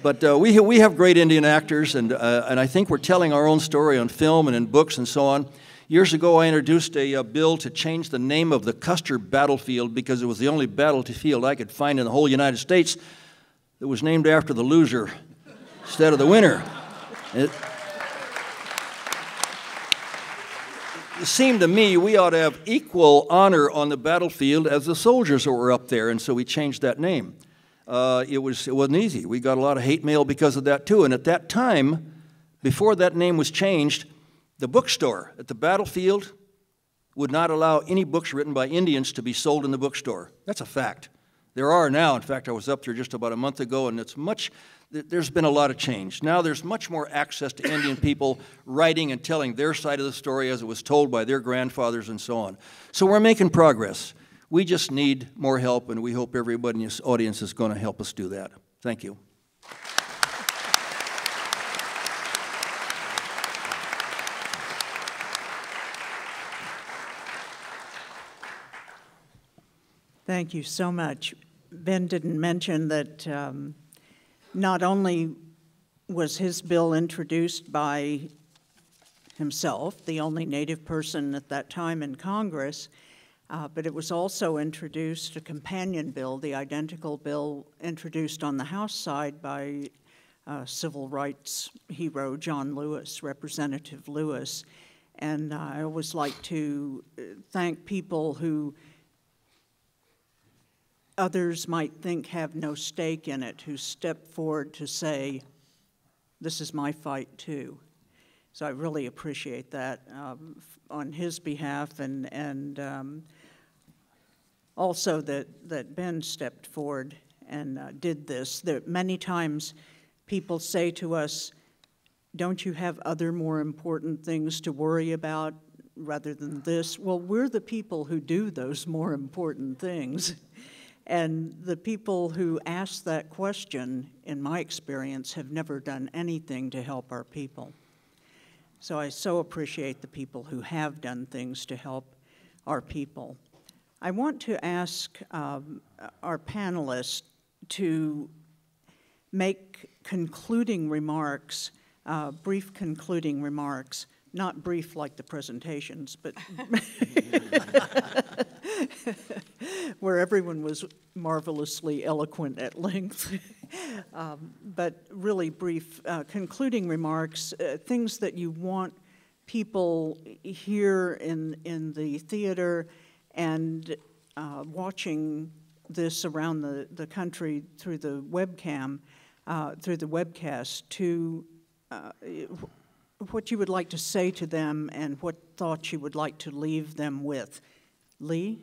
But we have great Indian actors, and I think we're telling our own story on film and in books and so on. Years ago, I introduced a bill to change the name of the Custer battlefield because it was the only battlefield I could find in the whole United States that was named after the loser instead of the winner. It seemed to me we ought to have equal honor on the battlefield as the soldiers that were up there, and so we changed that name. It wasn't easy. We got a lot of hate mail because of that, too. And at that time, before that name was changed, the bookstore at the battlefield would not allow any books written by Indians to be sold in the bookstore. That's a fact. There are now. In fact, I was up there just about a month ago, and there's been a lot of change. Now there's much more access to Indian people writing and telling their side of the story as it was told by their grandfathers and so on. So we're making progress. We just need more help, and we hope everybody in this audience is going to help us do that. Thank you. Thank you so much. Ben didn't mention that not only was his bill introduced by himself, the only Native person at that time in Congress, but it was also introduced, a companion bill, the identical bill introduced on the House side by civil rights hero John Lewis, Representative Lewis. And I always like to thank people who others might think have no stake in it, who step forward to say, this is my fight too. So I really appreciate that on his behalf, and also that Ben stepped forward and did this. That many times people say to us, don't you have other more important things to worry about rather than this? Well, we're the people who do those more important things. And the people who ask that question, in my experience, have never done anything to help our people. So I so appreciate the people who have done things to help our people. I want to ask our panelists to make concluding remarks, brief concluding remarks, not brief like the presentations, but where everyone was marvelously eloquent at length, but really brief concluding remarks, things that you want people here in the theater and watching this around the country through the webcam, through the webcast, to what you would like to say to them and what thoughts you would like to leave them with. Lee?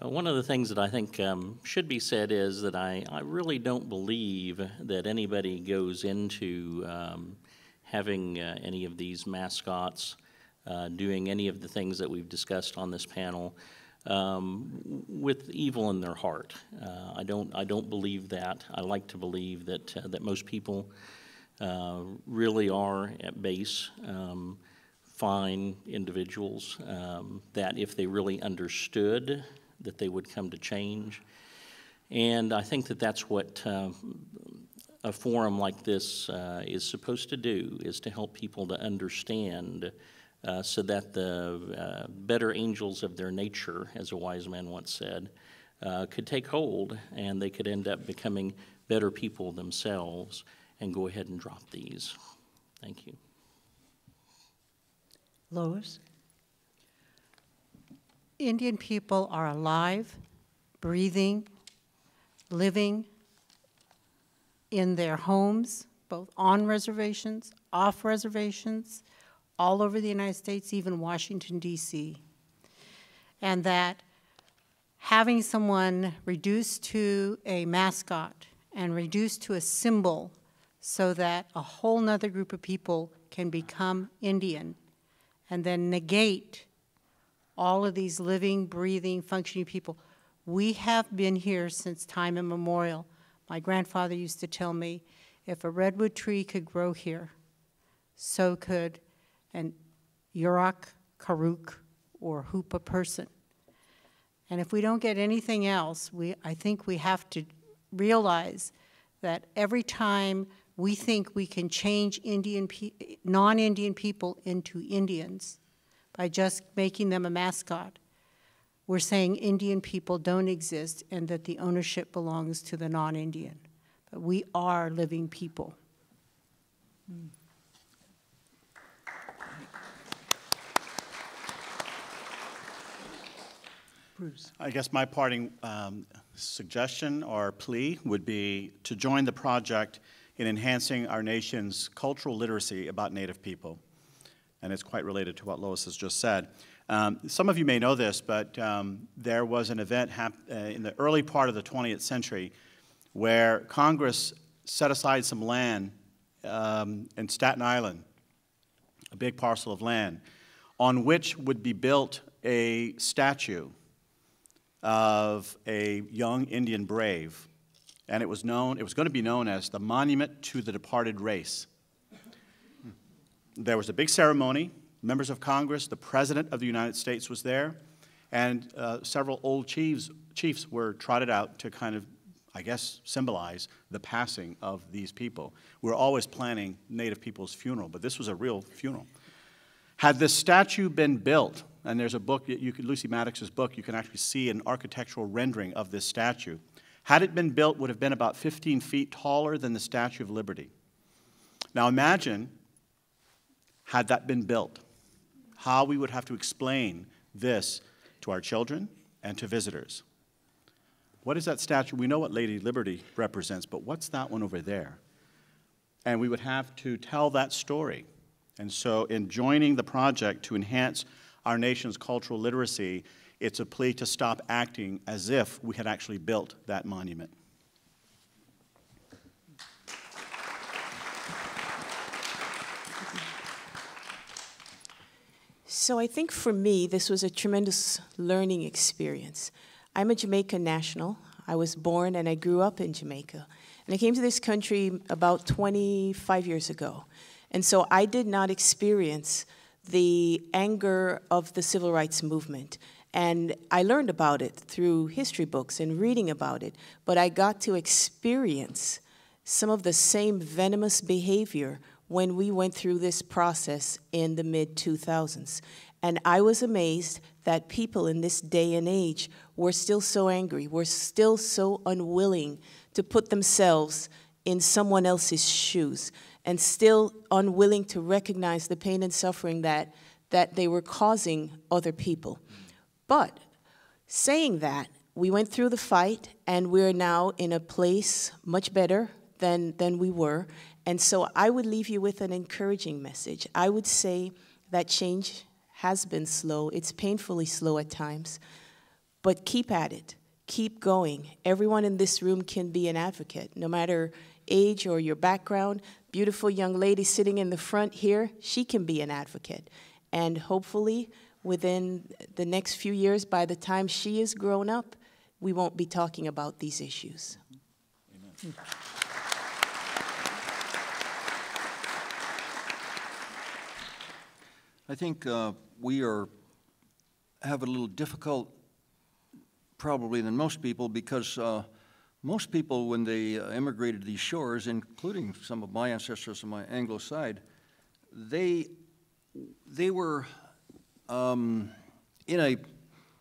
One of the things that I think should be said is that I really don't believe that anybody goes into having any of these mascots, doing any of the things that we've discussed on this panel with evil in their heart. I don't believe that. I like to believe that most people really are at base fine individuals, that if they really understood, that they would come to change. And I think that that's what a forum like this is supposed to do, is to help people to understand so that the better angels of their nature, as a wise man once said, could take hold and they could end up becoming better people themselves. And go ahead and drop these. Thank you. Lois? Indian people are alive, breathing, living in their homes, both on reservations, off reservations, all over the United States, even Washington, D.C. And that having someone reduced to a mascot and reduced to a symbol so that a whole nother group of people can become Indian and then negate all of these living, breathing, functioning people. We have been here since time immemorial. My grandfather used to tell me, if a redwood tree could grow here, so could an Yurok, Karuk, or Hoopa person. And if we don't get anything else, I think we have to realize that every time we think we can change non-Indian people into Indians by just making them a mascot, we're saying Indian people don't exist and that the ownership belongs to the non-Indian. But we are living people. Bruce? I guess my parting suggestion or plea would be to join the project in enhancing our nation's cultural literacy about Native people. And it's quite related to what Lois has just said. Some of you may know this, but there was an event in the early part of the 20th century where Congress set aside some land in Staten Island, a big parcel of land, on which would be built a statue of a young Indian brave. And it was going to be known as the Monument to the Departed Race. There was a big ceremony. Members of Congress, the President of the United States was there, and several old chiefs were trotted out to kind of, I guess, symbolize the passing of these people. We're always planning Native people's funeral, but this was a real funeral. Had this statue been built, and there's a book, Lucy Maddox's book, you can actually see an architectural rendering of this statue. Had it been built, would have been about 15 feet taller than the Statue of Liberty. Now imagine, had that been built, how we would have to explain this to our children and to visitors. What is that statue? We know what Lady Liberty represents, but what's that one over there? And we would have to tell that story. And so in joining the project to enhance our nation's cultural literacy, it's a plea to stop acting as if we had actually built that monument. So I think for me, this was a tremendous learning experience. I'm a Jamaican national. I was born and I grew up in Jamaica. And I came to this country about 25 years ago. And so I did not experience the anger of the civil rights movement. And I learned about it through history books and reading about it. But I got to experience some of the same venomous behavior when we went through this process in the mid-2000s. And I was amazed that people in this day and age were still so angry, were still so unwilling to put themselves in someone else's shoes, and still unwilling to recognize the pain and suffering that they were causing other people. But saying that, we went through the fight, and we're now in a place much better than we were. And so I would leave you with an encouraging message. I would say that change has been slow. It's painfully slow at times. But keep at it. Keep going. Everyone in this room can be an advocate, no matter age or your background. Beautiful young lady sitting in the front here, she can be an advocate. And hopefully, within the next few years, by the time she is grown up, we won't be talking about these issues. Amen. I think we have a little difficult probably than most people, because most people, when they immigrated to these shores, including some of my ancestors on my Anglo side, they were in a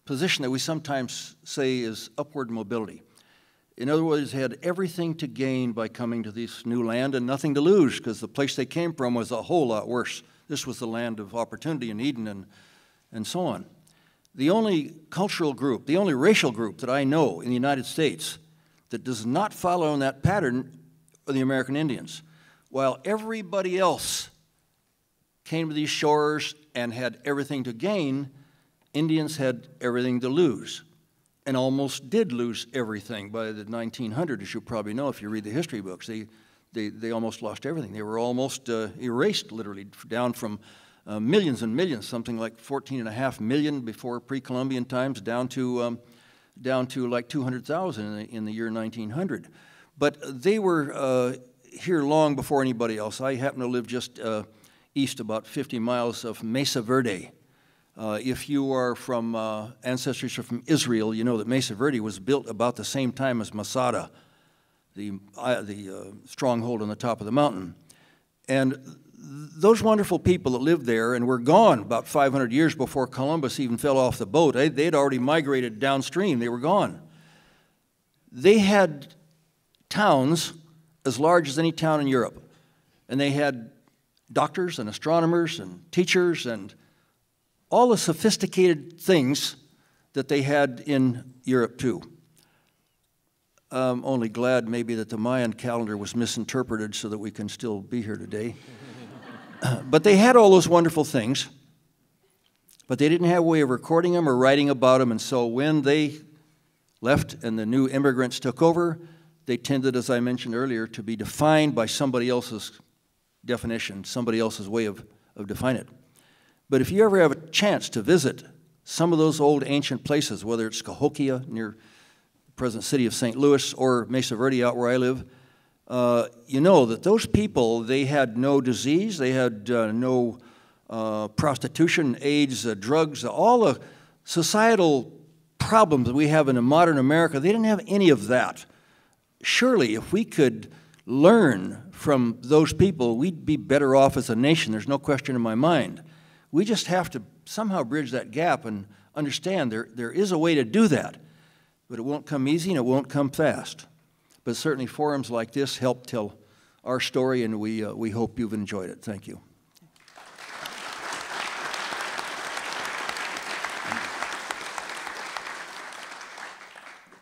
position that we sometimes say is upward mobility. In other words, they had everything to gain by coming to this new land and nothing to lose, because the place they came from was a whole lot worse. This was the land of opportunity and Eden and so on. The only cultural group, the only racial group that I know in the United States that does not follow in that pattern are the American Indians. While everybody else came to these shores and had everything to gain, Indians had everything to lose, and almost did lose everything by the 1900s, as you probably know if you read the history books. They almost lost everything. They were almost erased, literally, down from millions and millions, something like 14.5 million before pre-Columbian times, down to like 200,000 in the year 1900. But they were here long before anybody else. I happen to live just east, about 50 miles of Mesa Verde. If you are from ancestors are from Israel, you know that Mesa Verde was built about the same time as Masada, the stronghold on the top of the mountain. And those wonderful people that lived there and were gone about 500 years before Columbus even fell off the boat, they'd already migrated downstream. They were gone. They had towns as large as any town in Europe. And they had doctors and astronomers and teachers and all the sophisticated things that they had in Europe too. I'm only glad maybe that the Mayan calendar was misinterpreted so that we can still be here today. But they had all those wonderful things, but they didn't have a way of recording them or writing about them, and so when they left and the new immigrants took over, they tended, as I mentioned earlier, to be defined by somebody else's definition, somebody else's way of defining it. But if you ever have a chance to visit some of those old ancient places, whether it's Cahokia near the present city of St. Louis or Mesa Verde out where I live, you know that those people, they had no disease, they had no prostitution, AIDS, drugs, all the societal problems that we have in a modern America, they didn't have any of that. Surely, if we could learn from those people, we'd be better off as a nation. There's no question in my mind. We just have to somehow bridge that gap and understand there is a way to do that, but it won't come easy and it won't come fast. But certainly forums like this help tell our story, and we hope you've enjoyed it. Thank you.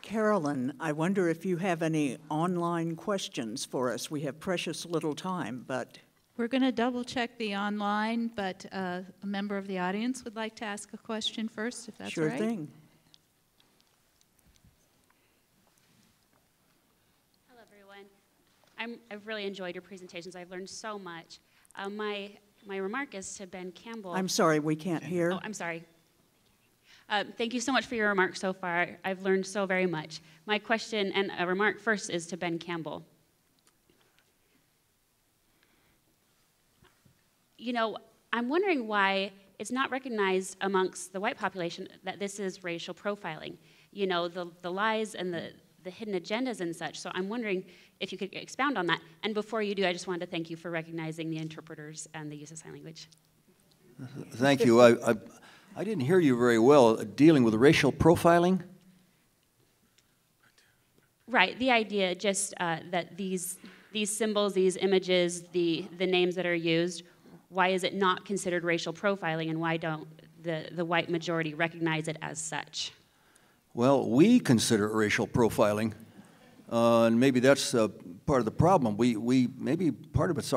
Carolyn, I wonder if you have any online questions for us. We have precious little time, but We're going to double check the online, but a member of the audience would like to ask a question first, if that's Sure right. thing. Hello, everyone. I've really enjoyed your presentations. I've learned so much. My remark is to Ben Campbell. I'm sorry, we can't hear. Oh, I'm sorry. Thank you so much for your remarks so far. I've learned so very much. My question and a remark first is to Ben Campbell. You know, I'm wondering why it's not recognized amongst the white population that this is racial profiling. You know, the lies and the hidden agendas and such. So I'm wondering if you could expound on that. And before you do, I just wanted to thank you for recognizing the interpreters and the use of sign language. Thank you. I didn't hear you very well. Dealing with racial profiling? Right. The idea just that these symbols, these images, the names that are used, why is it not considered racial profiling, and why don't the white majority recognize it as such? Well, we consider it racial profiling, and maybe that's part of the problem. Maybe part of it's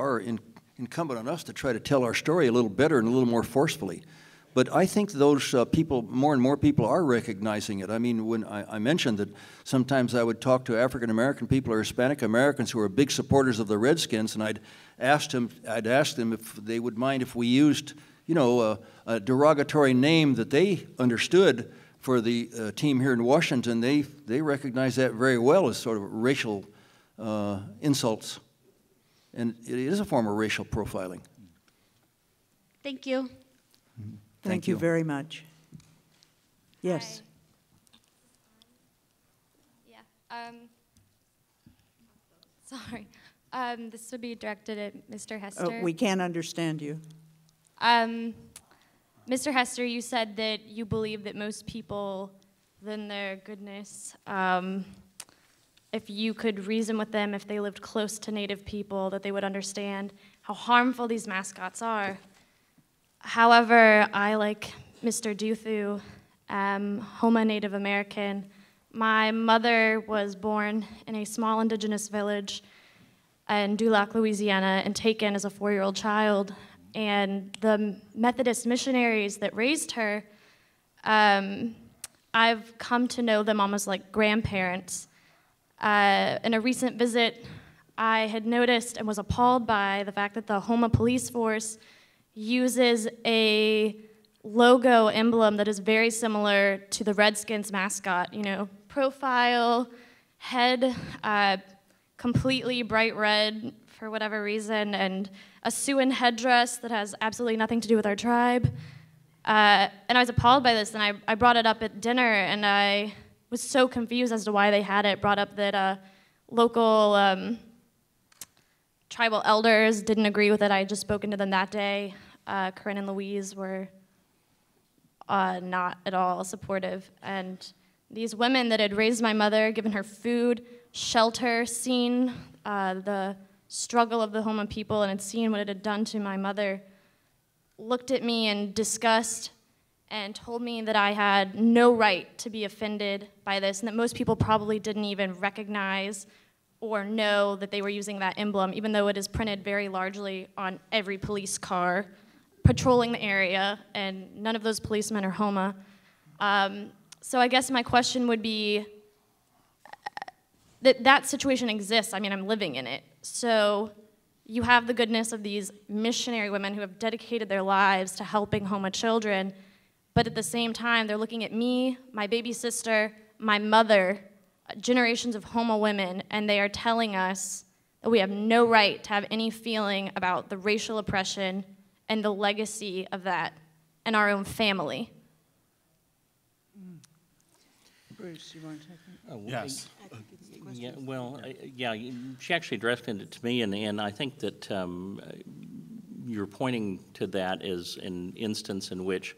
incumbent on us to try to tell our story a little better and a little more forcefully. But I think those people, more and more people are recognizing it. I mean, when I mentioned that sometimes I would talk to African American people or Hispanic Americans who are big supporters of the Redskins, and I'd ask them if they would mind if we used, you know, a derogatory name that they understood for the team here in Washington. They recognize that very well as sort of racial insults, and it is a form of racial profiling. Thank you. Thank you very much. Yes. Hi. Yeah. Sorry. This would be directed at Mr. Hester. Oh, we can't understand you. Mr. Hester, you said that you believe that most people, in their goodness, if you could reason with them, if they lived close to Native people, that they would understand how harmful these mascots are. However, I, like Mr. Duthu, am Homo Native American. My mother was born in a small indigenous village in Dulac, Louisiana, and taken as a 4-year-old child. And the Methodist missionaries that raised her, I've come to know them almost like grandparents. In a recent visit, I had noticed and was appalled by the fact that the Houma police force uses a logo emblem that is very similar to the Redskins mascot, you know, profile, head, completely bright red for whatever reason, and a Siouan headdress that has absolutely nothing to do with our tribe. And I was appalled by this, and I brought it up at dinner, and I was so confused as to why they had it. Brought up that local tribal elders didn't agree with it. I had just spoken to them that day. Corinne and Louise were not at all supportive. And these women that had raised my mother, given her food, shelter, seen the struggle of the Houma people and had seen what it had done to my mother, looked at me in disgust and told me that I had no right to be offended by this, and that most people probably didn't even recognize or know that they were using that emblem, even though it is printed very largely on every police car patrolling the area, and none of those policemen are Houma. So I guess my question would be that situation exists. I mean, I'm living in it. So you have the goodness of these missionary women who have dedicated their lives to helping Houma children, but at the same time, they're looking at me, my baby sister, my mother, generations of Houma women, and they are telling us that we have no right to have any feeling about the racial oppression and the legacy of that in our own family. Bruce, you want to take it? Oh, Yes. Yeah, well, she actually addressed it to me, and I think that you're pointing to that as an instance in which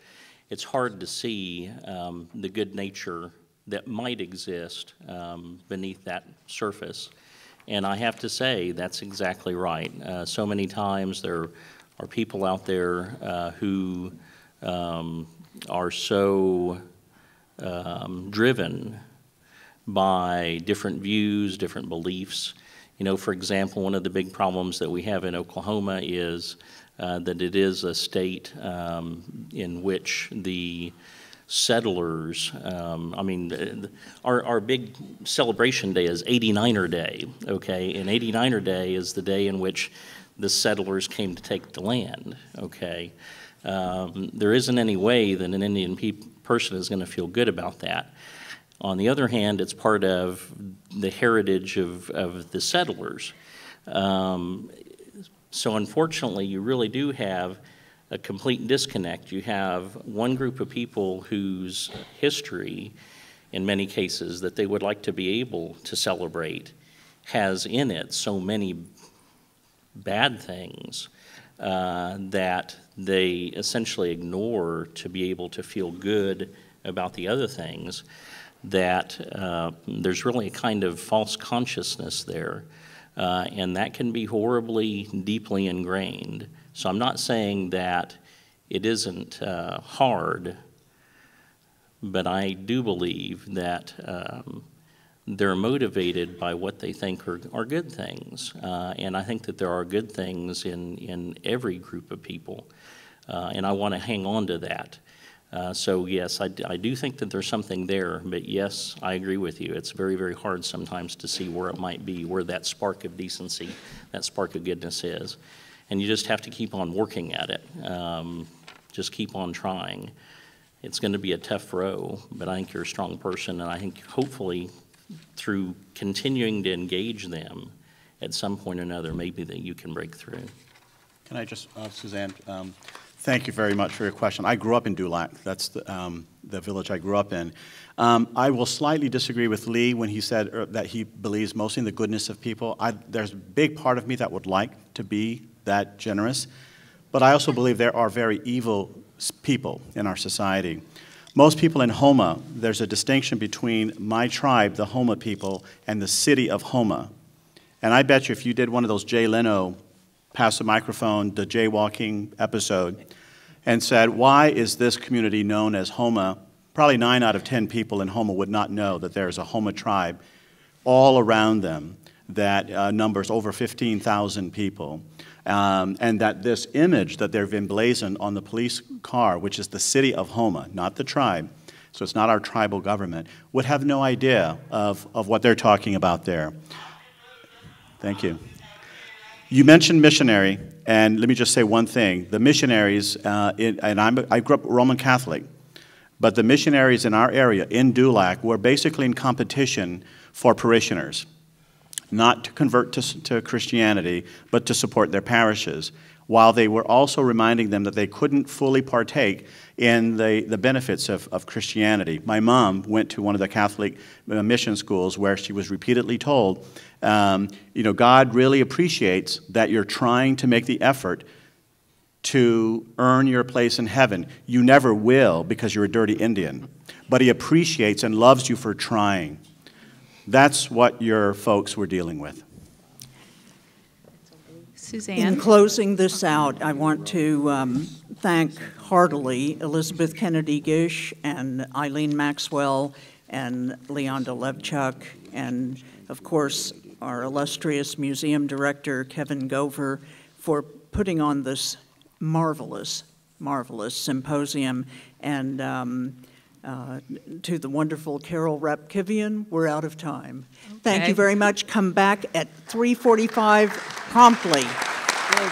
it's hard to see the good nature that might exist beneath that surface. And I have to say, that's exactly right. So many times there are people out there who are so driven by different views, different beliefs, You know, for example, one of the big problems that we have in Oklahoma is that it is a state in which the settlers, our big celebration day is 89er Day, okay? And 89er Day is the day in which the settlers came to take the land, okay? There isn't any way that an Indian person is going to feel good about that. On the other hand, it's part of the heritage of the settlers. So unfortunately, you really do have a complete disconnect. You have one group of people whose history, in many cases, that they would like to be able to celebrate has in it so many bad things that they essentially ignore to be able to feel good about the other things, that there's really a kind of false consciousness there, and that can be horribly, deeply ingrained. So I'm not saying that it isn't hard, but I do believe that they're motivated by what they think are good things. And I think that there are good things in every group of people, and I want to hang on to that. So yes, I do think that there's something there, but yes, I agree with you. It's very, very hard sometimes to see where it might be, where that spark of decency, that spark of goodness is. And you just have to keep on working at it. Just keep on trying. It's going to be a tough row, but I think you're a strong person, and I think hopefully through continuing to engage them at some point or another, maybe that you can break through. Can I just, Suzanne, thank you very much for your question. I grew up in Dulac. That's the village I grew up in. I will slightly disagree with Lee when he said that he believes mostly in the goodness of people. There's a big part of me that would like to be that generous, but I also believe there are very evil people in our society. Most people in Homa, there's a distinction between my tribe, the Homa people, and the city of Homa. And I bet you if you did one of those Jay Leno, pass the microphone, the jaywalking episode, and said, why is this community known as Homa? Probably 9 out of 10 people in Homa would not know that there's a Homa tribe all around them that numbers over 15,000 people. And that this image that they've emblazoned on the police car, which is the city of Homa, not the tribe, so it's not our tribal government, would have no idea of what they're talking about there. Thank you. You mentioned missionary, and let me just say one thing. The missionaries, I grew up Roman Catholic, but the missionaries in our area, in Dulac, were basically in competition for parishioners. Not to convert to Christianity, but to support their parishes, while they were also reminding them that they couldn't fully partake in the benefits of Christianity. My mom went to one of the Catholic mission schools where she was repeatedly told, you know, God really appreciates that you're trying to make the effort to earn your place in heaven. You never will because you're a dirty Indian, but he appreciates and loves you for trying. That's what your folks were dealing with. Suzanne? In closing this out, I want to thank heartily Elizabeth Kennedy Gish and Eileen Maxwell and Leonda Levchuk, and of course our illustrious museum director Kevin Gover for putting on this marvelous, marvelous symposium, and to the wonderful Carol Rapkivian, we're out of time. Okay. Thank you very much. Come back at 3:45 promptly. Well,